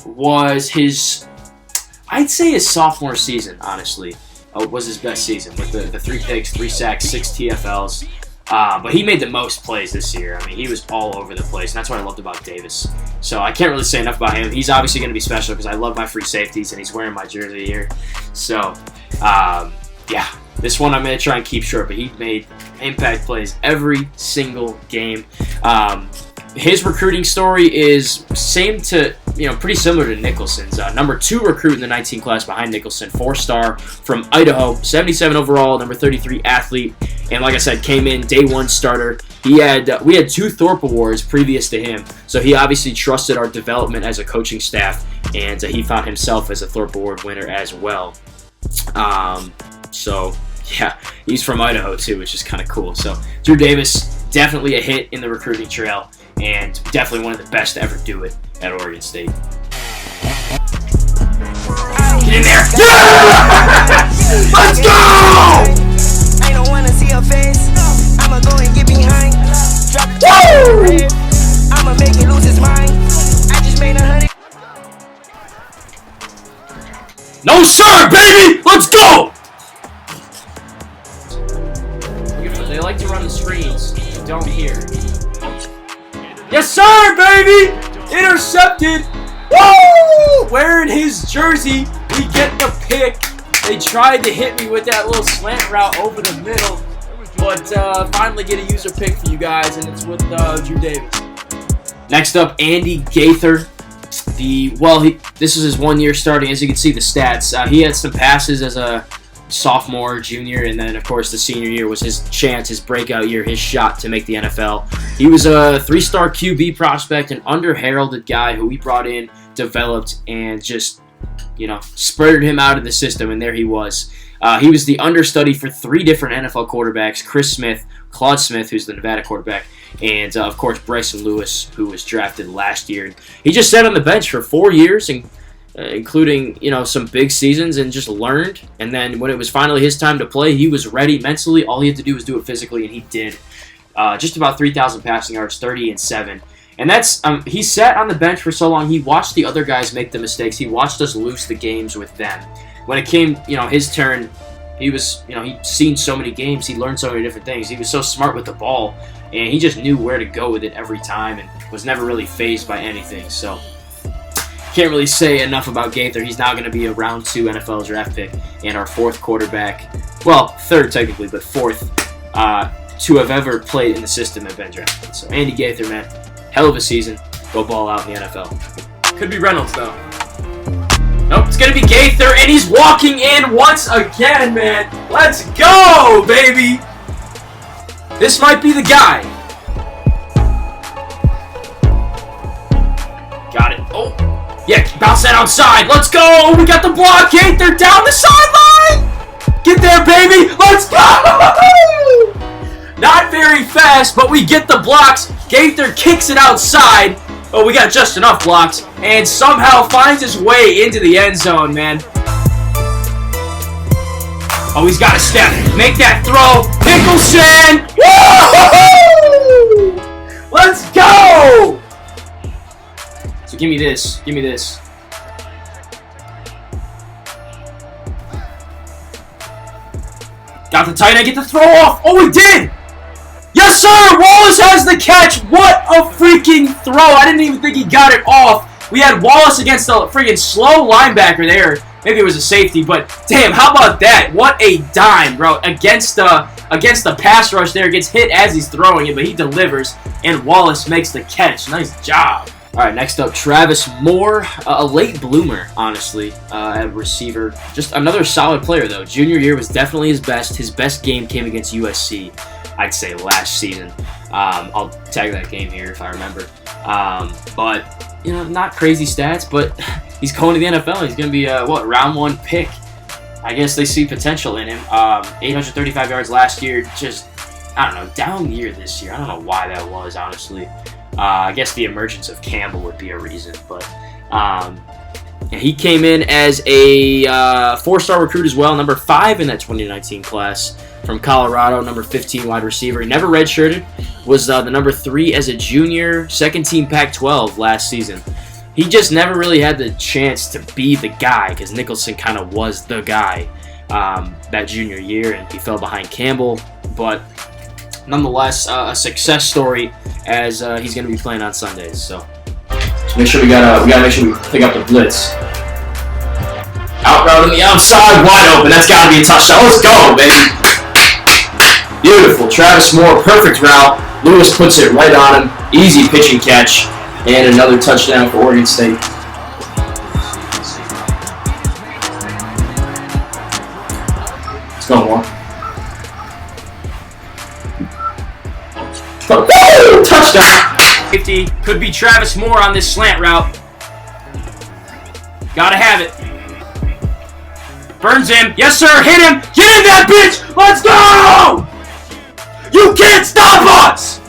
was his sophomore season, honestly, was his best season with the 3 picks, 3 sacks, 6 TFLs. But he made the most plays this year. I mean, he was all over the place, and that's what I loved about Davis. So I can't really say enough about him. He's obviously going to be special because I love my free safeties, and he's wearing my jersey here. So, yeah, this one I'm going to try and keep short, but he made impact plays every single game. His recruiting story is pretty similar to Nicholson's. Number 2 recruit in the 19 class behind Nicholson, 4-star from Idaho, 77 overall, number 33 athlete, and like I said, came in day 1 starter. We had 2 Thorpe awards previous to him, so he obviously trusted our development as a coaching staff, and he found himself as a Thorpe award winner as well. So yeah, he's from Idaho too, which is kind of cool. So Drew Davis, definitely a hit in the recruiting trail, and definitely one of the best to ever do it at Oregon State. Get in there! Yeah! Let's go! I don't wanna see her face. I'ma go and get behind. Drop it. I'ma make it lose his mind. I just made 100. No sir, baby! Let's go! They like to run the screens. Don't hear. Yes, sir, baby! Intercepted! Woo! Wearing his jersey, we get the pick. They tried to hit me with that little slant route over the middle, but finally get a user pick for you guys, and it's with Drew Davis. Next up, Andy Gaither. This is his 1 year starting. As you can see, the stats. He had some passes as a sophomore, junior, and then of course the senior year was his chance, his breakout year, his shot to make the NFL. He was a 3-star QB prospect, an under-heralded guy who we brought in, developed, and just, spurred him out of the system, and there he was. He was the understudy for 3 different NFL quarterbacks: Chris Smith, Claude Smith, who's the Nevada quarterback, and of course Bryson Lewis, who was drafted last year. He just sat on the bench for 4 years, and including some big seasons, and just learned. And then when it was finally his time to play, he was ready mentally. All he had to do was do it physically, and he did. Just about 3,000 passing yards, 30-7. And that's he sat on the bench for so long. He watched the other guys make the mistakes. He watched us lose the games with them. When it came, his turn, he was, he'd seen so many games. He learned so many different things. He was so smart with the ball, and he just knew where to go with it every time, and was never really fazed by anything. So can't really say enough about Gaither. He's now going to be a round 2 NFL draft pick and our 4th quarterback. Well, 3rd technically, but 4th to have ever played in the system and been drafted. So Andy Gaither, man, hell of a season. Go ball out in the NFL. Could be Reynolds, though. Nope, it's going to be Gaither, and he's walking in once again, man. Let's go, baby. This might be the guy. Got it. Oh. Yeah, bounce that outside. Let's go. We got the block. Gaither down the sideline. Get there, baby. Let's go. Not very fast, but we get the blocks. Gaither kicks it outside. Oh, we got just enough blocks. And somehow finds his way into the end zone, man. Oh, he's got to step. Make that throw. Nicholson. Woo! Let's go. So give me this. Give me this. Got the tight end. Get the throw off. Oh, he did. Yes, sir. Wallace has the catch. What a freaking throw. I didn't even think he got it off. We had Wallace against the freaking slow linebacker there. Maybe it was a safety, but damn, how about that? What a dime, bro. Against the pass rush there. Gets hit as he's throwing it, but he delivers, and Wallace makes the catch. Nice job. All right, next up, Travis Moore, a late bloomer, honestly, at receiver. Just another solid player, though. Junior year was definitely his best. His best game came against USC, I'd say, last season. I'll tag that game here if I remember. But, you know, not crazy stats, but he's going to the NFL. He's going to be a, round 1 pick. I guess they see potential in him. 835 yards last year. Just, I don't know, down year this year. I don't know why that was, honestly. I guess the emergence of Campbell would be a reason. But he came in as a 4-star recruit as well, number 5 in that 2019 class from Colorado, number 15 wide receiver. He never redshirted, was the number 3 as a junior, second-team Pac-12 last season. He just never really had the chance to be the guy because Nicholson kind of was the guy that junior year, and he fell behind Campbell. But nonetheless, a success story as he's going to be playing on Sundays. So make sure we gotta make sure we pick up the blitz. Out route on the outside, wide open. That's got to be a touchdown. Let's go, baby. Beautiful. Travis Moore, perfect route. Lewis puts it right on him. Easy pitch and catch. And another touchdown for Oregon State. Let's go, Moore. Woo! Touchdown! 50. Could be Travis Moore on this slant route. Gotta have it. Burns him. Yes, sir. Hit him. Get in that bitch. Let's go! You can't stop us!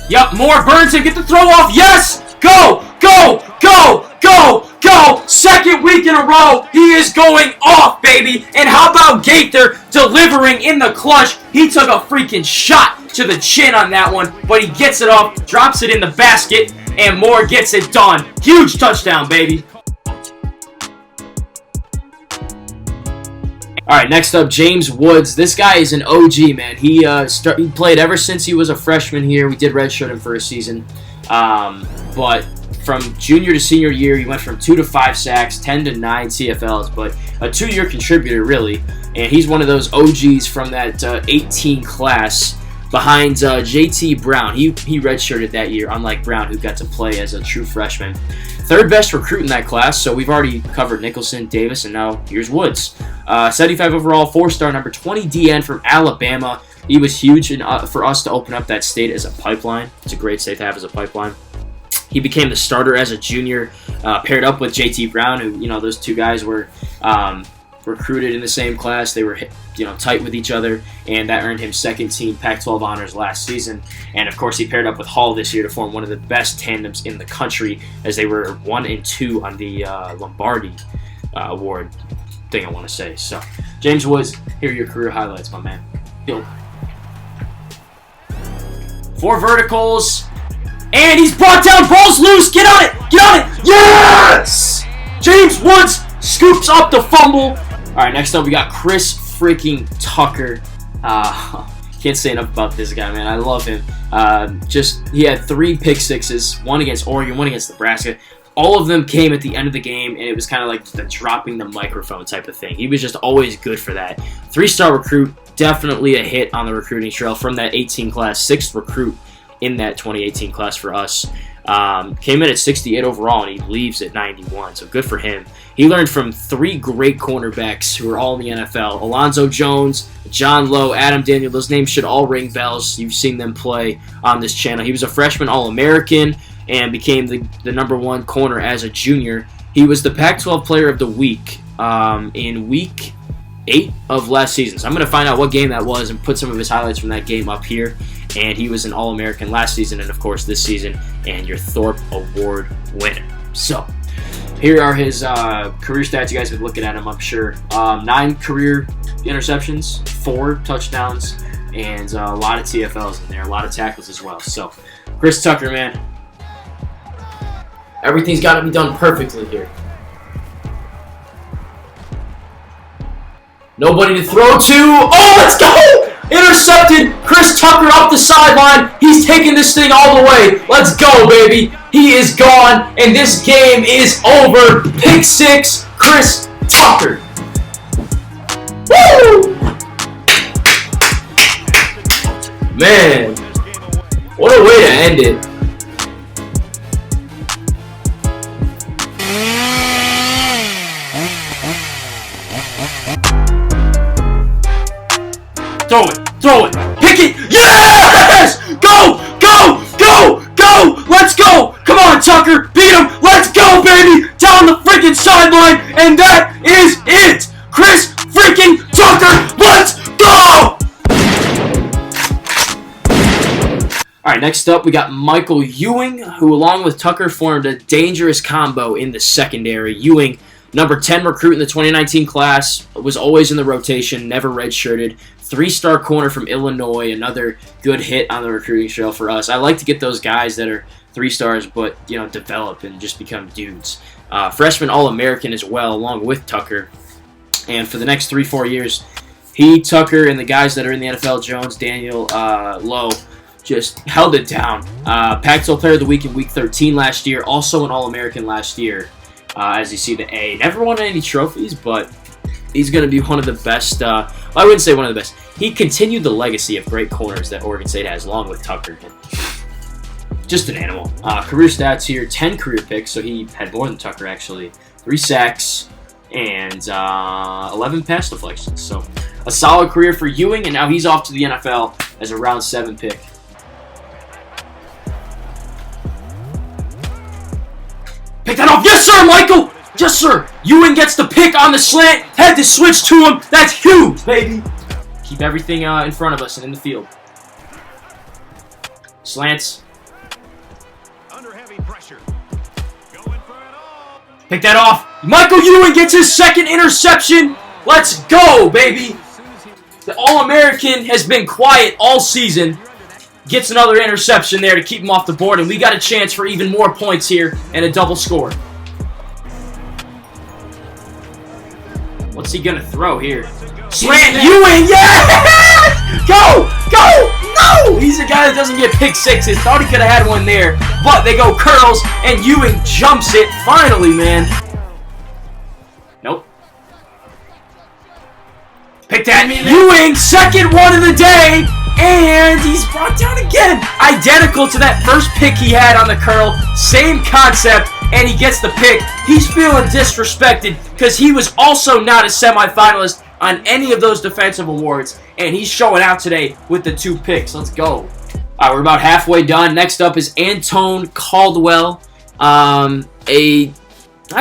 Yep, Moore burns him. Get the throw off. Yes! Go! Go! Go! Go! Go! Second week in a row, he is going off, baby. And how about Gaither delivering in the clutch? He took a freaking shot to the chin on that one, but he gets it off, drops it in the basket, and Moore gets it done. Huge touchdown, baby. All right, next up, James Woods. This guy is an OG, man. He played ever since he was a freshman here. We did redshirt him for a season. But from junior to senior year, he went from 2 to 5 sacks, 10 to 9 CFLs, but a 2-year contributor, really. And he's one of those OGs from that 18 class behind JT Brown. He redshirted that year, unlike Brown, who got to play as a true freshman. Third best recruit in that class, so we've already covered Nicholson, Davis, and now here's Woods. 75 overall, 4-star, number 20 DN from Alabama. He was huge for us to open up that state as a pipeline. It's a great state to have as a pipeline. He became the starter as a junior, paired up with JT Brown, who, those two guys were recruited in the same class. They were, tight with each other, and that earned him second-team Pac-12 honors last season. And, of course, he paired up with Hall this year to form one of the best tandems in the country, as they were 1 and 2 on the Lombardi Award thing, I want to say. So, James Woods, here are your career highlights, my man. 4 verticals, and he's brought down, balls loose. Get on it! Get on it! Yes! James Woods scoops up the fumble. All right, next up we got Chris freaking Tucker. Can't say enough about this guy, man. I love him. He had 3 pick sixes, 1 against Oregon, 1 against Nebraska. All of them came at the end of the game, and it was kind of like the dropping the microphone type of thing. He was just always good for that. 3-star recruit, definitely a hit on the recruiting trail from that 18 class, 6th recruit in that 2018 class for us. Came in at 68 overall, and he leaves at 91, so good for him. He learned from 3 great cornerbacks who are all in the NFL. Alonzo Jones, John Lowe, Adam Daniel. Those names should all ring bells. You've seen them play on this channel. He was a freshman All-American and became the number 1 corner as a junior. He was the Pac-12 Player of the Week in Week 8 of last season. So I'm going to find out what game that was and put some of his highlights from that game up here. And he was an All-American last season and, of course, this season, and your Thorpe Award winner. So here are his career stats. You guys have been looking at him, I'm sure. 9 career interceptions, 4 touchdowns, and a lot of TFLs in there, a lot of tackles as well. So Chris Tucker, man, everything's got to be done perfectly here. Nobody to throw to. Oh, let's go! Intercepted. Chris Tucker up the sideline. He's taking this thing all the way. Let's go, baby. He is gone, and this game is over. Pick 6, Chris Tucker. Woo! Man, what a way to end it. Throw it, pick it, yes! Go! Let's go! Come on, Tucker, beat him, let's Next up, we got Michael Ewing, who along with Tucker formed a dangerous combo in the secondary. Ewing, number 10 recruit in the 2019 class, was always in the rotation, never redshirted. 3-star corner from Illinois, another good hit on the recruiting trail for us. I like to get those guys that are 3 stars, but develop and just become dudes. Freshman All-American as well, along with Tucker. And for the next 3-4 years, he, Tucker, and the guys that are in the NFL, Jones, Daniel, Lowe, just held it down. Pac-12 Player of the Week in Week 13 last year, also an All-American last year, as you see the A. Never won any trophies, but he's going to be one of the best. I wouldn't say one of the best. He continued the legacy of great corners that Oregon State has, along with Tucker. Just an animal. Career stats here, 10 career picks, so he had more than Tucker, actually. 3 sacks and 11 pass deflections. So a solid career for Ewing, and now he's off to the NFL as a round 7 pick. Pick that off. Yes, sir, Michael. Yes, sir. Ewing gets the pick on the slant. Had to switch to him. That's huge, baby. Keep everything in front of us and in the field. Slants. Under heavy pressure. Going for it all. Pick that off. Michael Ewing gets his 2nd interception. Let's go, baby. The All-American has been quiet all season. Gets another interception there to keep him off the board, and we got a chance for even more points here and a double score. What's he gonna throw here? Slant Ewing, yeah! Go! Go! No! He's a guy that doesn't get pick sixes. Thought he could have had one there, but they go curls, and Ewing jumps it. Finally, man. Nope. Pick that. Ewing, 2nd one of the day. And he's brought down again. Identical to that first pick he had on the curl. Same concept, and he gets the pick. He's feeling disrespected because he was also not a semifinalist on any of those defensive awards, and he's showing out today with the 2 picks. Let's go. All right, we're about halfway done. Next up is Antone Caldwell. I'd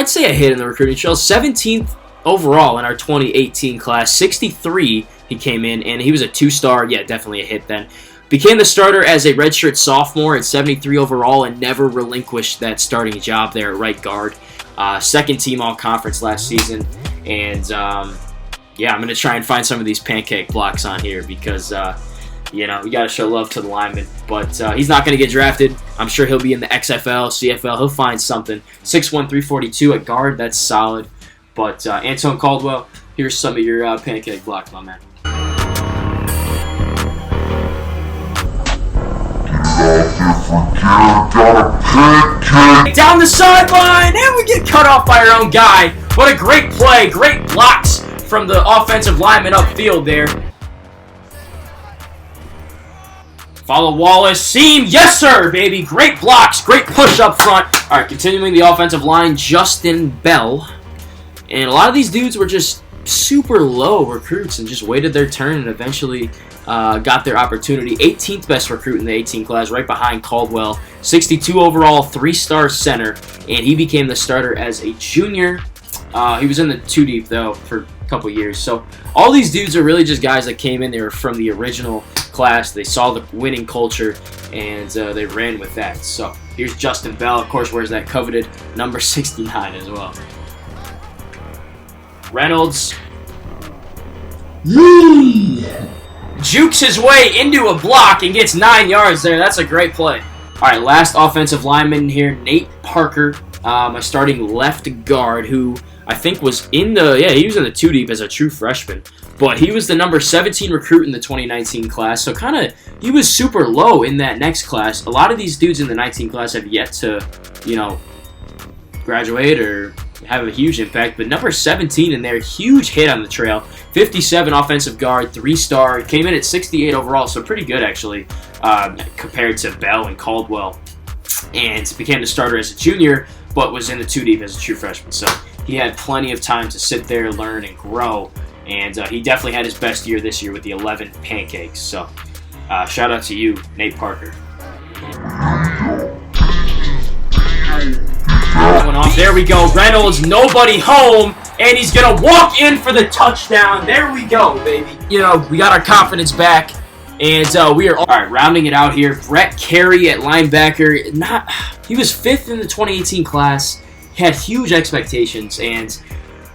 say a hit in the recruiting trail. 17th overall in our 2018 class. 63 he came in, and he was a 2-star. Yeah, definitely a hit then. Became the starter as a redshirt sophomore at 73 overall and never relinquished that starting job there at right guard. 2nd team all-conference last season. And, yeah, I'm going to try and find some of these pancake blocks on here because, we got to show love to the lineman. But he's not going to get drafted. I'm sure he'll be in the XFL, CFL. He'll find something. 6'1", 342 at guard. That's solid. But Antone Caldwell, here's some of your pancake blocks, my man. Down the sideline, and we get cut off by our own guy. What a great play, great blocks from the offensive lineman upfield there. Follow Wallace, seam, yes sir, baby. Great blocks, great push up front. All right, continuing the offensive line, Justin Bell. And a lot of these dudes were just super low recruits and just waited their turn and eventually got their opportunity. 18th best recruit in the 18 class, right behind Caldwell. 62 overall, 3-star center, and he became the starter as a junior. He was in the 2 deep, though, for a couple years. So all these dudes are really just guys that came in. They were from the original class. They saw the winning culture, and they ran with that. So here's Justin Bell. Of course, wears that coveted number 69 as well. Reynolds. Jukes his way into a block and gets 9 yards there. That's a great play. All right, last offensive lineman here, Nate Parker, my starting left guard, who I think was in the, he was in the 2 deep as a true freshman. But he was the number 17 recruit in the 2019 class, so kind of, he was super low in that next class. A lot of these dudes in the 19 class have yet to, graduate or have a huge impact, but number 17 in there, huge hit on the trail. 57 offensive guard, 3-star, came in at 68 overall, so pretty good actually compared to Bell and Caldwell, and became the starter as a junior, but was in the 2 deep as a true freshman. So he had plenty of time to sit there, learn, and grow, and he definitely had his best year this year with the 11 pancakes. So shout out to you, Nate Parker. Going off. There we go. Reynolds, nobody home, and he's going to walk in for the touchdown. There we go, baby. We got our confidence back, And we are all right, rounding it out here. Brett Carey at linebacker. He was 5th in the 2018 class. Had huge expectations, and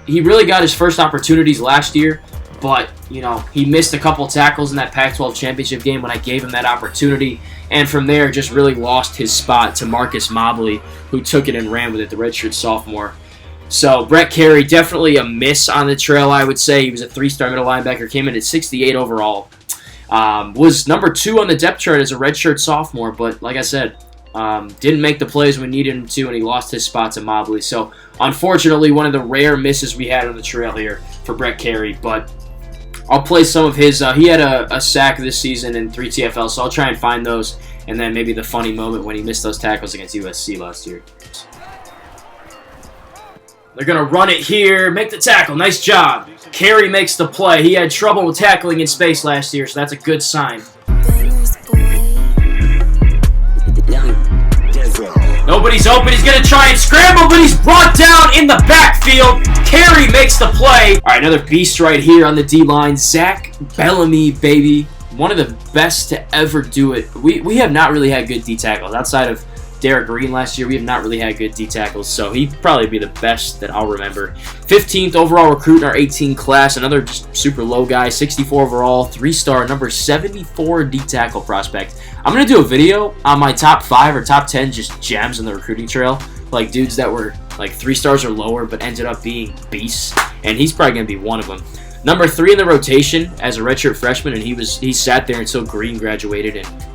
he really got his first opportunities last year. But, you know, he missed a couple tackles in that Pac-12 championship game when I gave him that opportunity. And from there, just really lost his spot to Marcus Mobley, who took it and ran with it, the redshirt sophomore. So, Brett Carey, definitely a miss on the trail, I would say. He was a 3-star middle linebacker, came in at 68 overall. Was number 2 on the depth chart as a redshirt sophomore, but like I said, didn't make the plays when we needed him to, and he lost his spot to Mobley. So, unfortunately, one of the rare misses we had on the trail here for Brett Carey, but I'll play some of his. He had a sack this season in 3 TFL, so I'll try and find those, and then maybe the funny moment when he missed those tackles against USC last year. They're going to run it here, make the tackle. Nice job. Carey makes the play. He had trouble with tackling in space last year, so that's a good sign. Nobody's open. He's going to try and scramble, but he's brought down in the backfield. Carey makes the play. All right, another beast right here on the D-line. Zach Bellamy, baby. One of the best to ever do it. We have not really had good D tackles. Outside of Derek Green last year, we have not really had good D tackles, so he'd probably be the best that I'll remember. 15th overall recruit in our 18 class. Another just super low guy. 64 overall, 3-star, number 74 D tackle prospect. I'm going to do a video on my top 5 or top 10 just gems in the recruiting trail. Like dudes that were like 3 stars or lower but ended up being beasts. And he's probably going to be one of them. Number 3 in the rotation as a redshirt freshman, and he sat there until Green graduated and,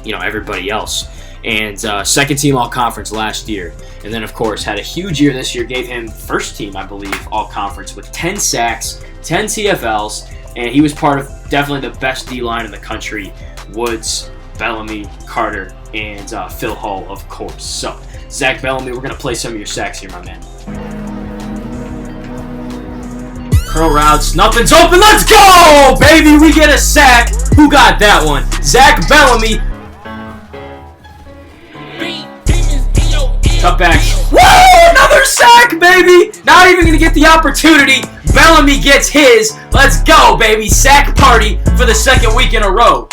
you know, everybody else. And second team all-conference last year. And then, of course, had a huge year this year. Gave him first team, I believe, all-conference with 10 sacks, 10 TFLs. And he was part of definitely the best D-line in the country. Woods, Bellamy, Carter, and Phil Hull, of course. So, Zach Bellamy, we're going to play some of your sacks here, my man. Curl routes, nothing's open. Let's go, baby. We get a sack. Who got that one? Zach Bellamy. Cutback. Woo! Another sack, baby. Not even going to get the opportunity. Bellamy gets his. Let's go, baby. Sack party for the second week in a row.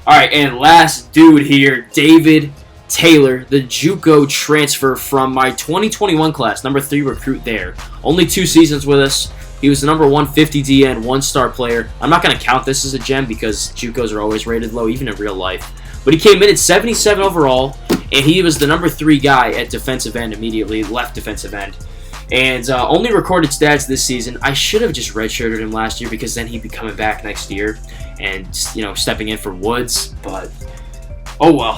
All right, and last dude here, David Taylor, the JUCO transfer from my 2021 class, number 3 recruit there. Only 2 seasons with us. He was the number 150 DN, 1-star player. I'm not going to count this as a gem because JUCOs are always rated low, even in real life. But he came in at 77 overall, and he was the number 3 guy at defensive end immediately, left defensive end. And only recorded stats this season. I should have just redshirted him last year because then he'd be coming back next year and, you know, stepping in for Woods. But, oh well.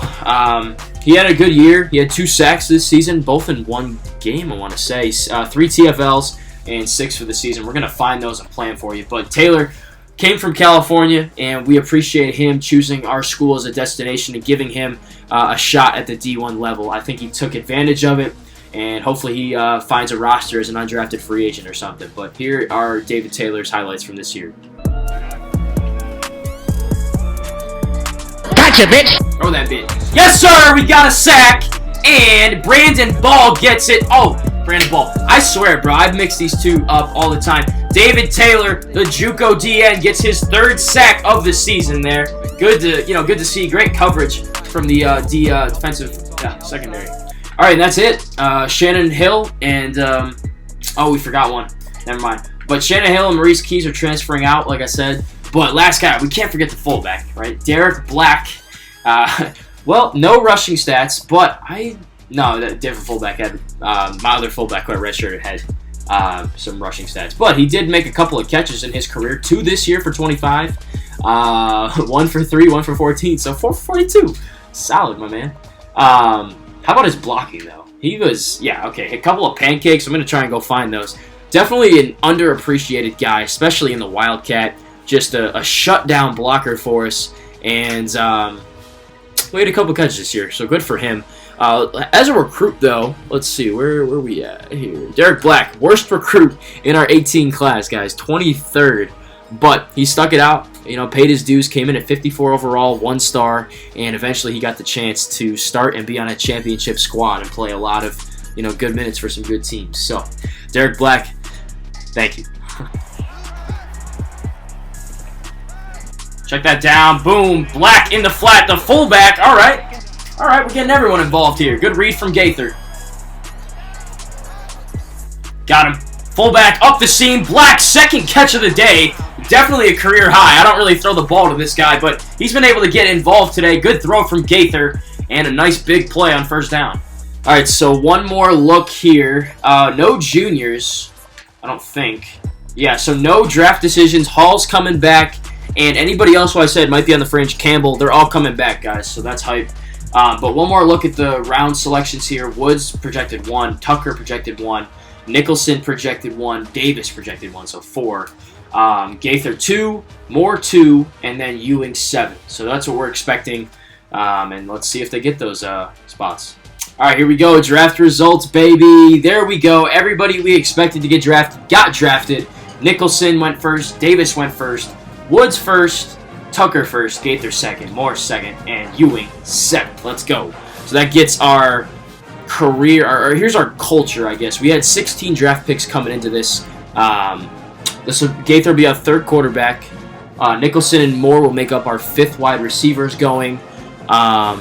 He had a good year. He had 2 sacks this season, both in 1 game, I want to say. 3 TFLs and 6 for the season. We're going to find those and plan for you. But Taylor came from California, and we appreciate him choosing our school as a destination and giving him a shot at the D1 level. I think he took advantage of it, and hopefully he finds a roster as an undrafted free agent or something. But here are David Taylor's highlights from this year. Gotcha, bitch! Throw that bit. Yes, sir! We got a sack, and Brandon Ball gets it. Oh, Brandon Ball. I swear, bro, I've mixed these two up all the time. David Taylor, the JUCO DN, gets his 3rd sack of the season there. Good to see. Great coverage from the defensive secondary. All right, that's it. Shannon Hill and oh, we forgot one. Never mind. But Shannon Hill and Maurice Keys are transferring out, like I said. But last guy, we can't forget the fullback, right? Derek Black. Well, no rushing stats, but that different fullback had my other fullback, who I redshirted, had some rushing stats. But he did make a couple of catches in his career. 2 this year for 25. 1 for 3, 1 for 14. So 4 for 42. Solid, my man. How about his blocking, though? He was, a couple of pancakes. I'm going to try and go find those. Definitely an underappreciated guy, especially in the Wildcat. Just a shutdown blocker for us. And we had a couple catches this year, so good for him. As a recruit, though, let's see, where are we at here? Derek Black, worst recruit in our 18 class, guys, 23rd. But he stuck it out, paid his dues, came in at 54 overall, 1-star, and eventually he got the chance to start and be on a championship squad and play a lot of, good minutes for some good teams. So, Derek Black, thank you. Check that down. Boom. Black in the flat. The fullback. All right. All right, we're getting everyone involved here. Good read from Gaither. Got him. Fullback up the seam. Black, second catch of the day. Definitely a career high. I don't really throw the ball to this guy, but he's been able to get involved today. Good throw from Gaither, and a nice big play on first down. All right, so one more look here. No juniors, I don't think. Yeah, so no draft decisions. Hall's coming back, and anybody else who I said might be on the fringe, Campbell, they're all coming back, guys, so that's hype. But one more look at the round selections here. Woods projected 1, Tucker projected 1, Nicholson projected 1, Davis projected 1, so 4. Gaither 2, Moore 2, and then Ewing 7. So that's what we're expecting, and let's see if they get those spots. All right, here we go. Draft results, baby. There we go. Everybody we expected to get drafted got drafted. Nicholson went first, Davis went first, Woods first, Tucker first, Gaither second, Moore second, and Ewing 7th. Let's go. So that gets our career, or here's our culture, I guess. We had 16 draft picks coming into this. Gaither will be our 3rd quarterback. Nicholson and Moore will make up our 5th wide receivers going. Let's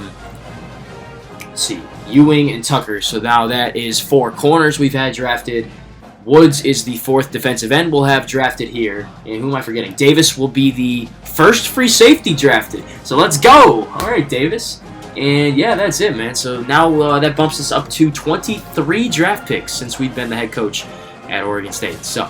see, Ewing and Tucker. So now that is 4 corners we've had drafted. Woods is the 4th defensive end we'll have drafted here. And who am I forgetting? Davis will be the 1st free safety drafted. So let's go. All right, Davis. And yeah, that's it, man. So now that bumps us up to 23 draft picks since we've been the head coach at Oregon State. So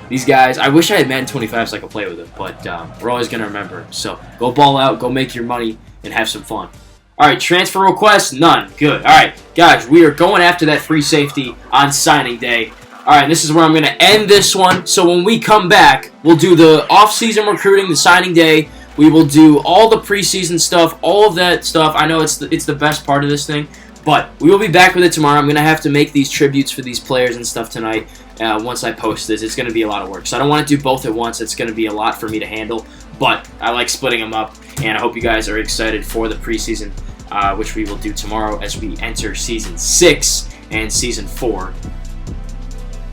these guys, I wish I had Madden 25 so I could play with them, but we're always going to remember them. So go ball out, go make your money, and have some fun. All right, transfer requests, none. Good. All right, guys, we are going after that free safety on signing day. All right, this is where I'm going to end this one. So when we come back, we'll do the off-season recruiting, the signing day. We will do all the preseason stuff, all of that stuff. I know it's the best part of this thing, but we will be back with it tomorrow. I'm going to have to make these tributes for these players and stuff tonight. Once I post this, it's going to be a lot of work. So I don't want to do both at once. It's going to be a lot for me to handle, but I like splitting them up, and I hope you guys are excited for the preseason, which we will do tomorrow as we enter Season 6 and Season 4.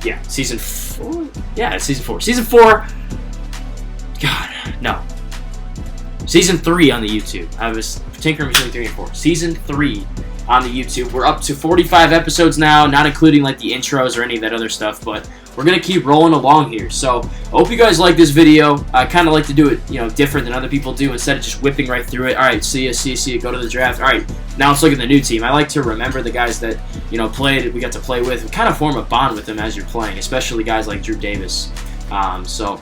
Yeah, Season 4? Yeah, it's Season 4. Season 4, God, no. Season 3 on the YouTube. I was tinkering between 3 and 4. Season 3 on the YouTube. We're up to 45 episodes now, not including like the intros or any of that other stuff, but we're going to keep rolling along here. So I hope you guys like this video. I kind of like to do it, different than other people do instead of just whipping right through it. All right, see ya, go to the draft. All right, now let's look at the new team. I like to remember the guys that, we got to play with. We kind of form a bond with them as you're playing, especially guys like Drew Davis. So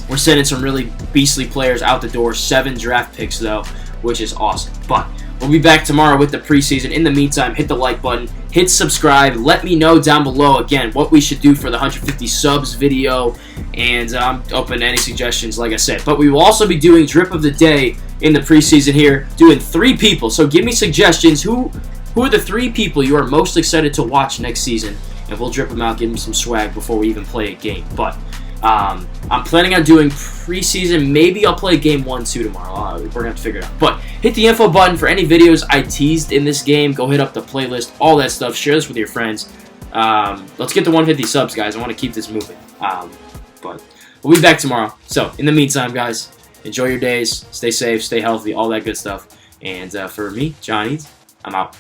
we're sending some really beastly players out the door. 7 draft picks, though, which is awesome. But we'll be back tomorrow with the preseason. In the meantime, hit the like button, hit subscribe. Let me know down below, again, what we should do for the 150 subs video. And I'm open to any suggestions, like I said. But we will also be doing Drip of the Day in the preseason here, doing 3 people. So give me suggestions. Who are the 3 people you are most excited to watch next season? And we'll drip them out, give them some swag before we even play a game. But I'm planning on doing preseason. Maybe I'll play game 1, 2 tomorrow. We're going to have to figure it out. But hit the info button for any videos I teased in this game. Go hit up the playlist, all that stuff. Share this with your friends. Let's get to 150 subs, guys. I want to keep this moving. But we'll be back tomorrow. So, in the meantime, guys, enjoy your days. Stay safe, stay healthy, all that good stuff. And for me, John Eads, I'm out.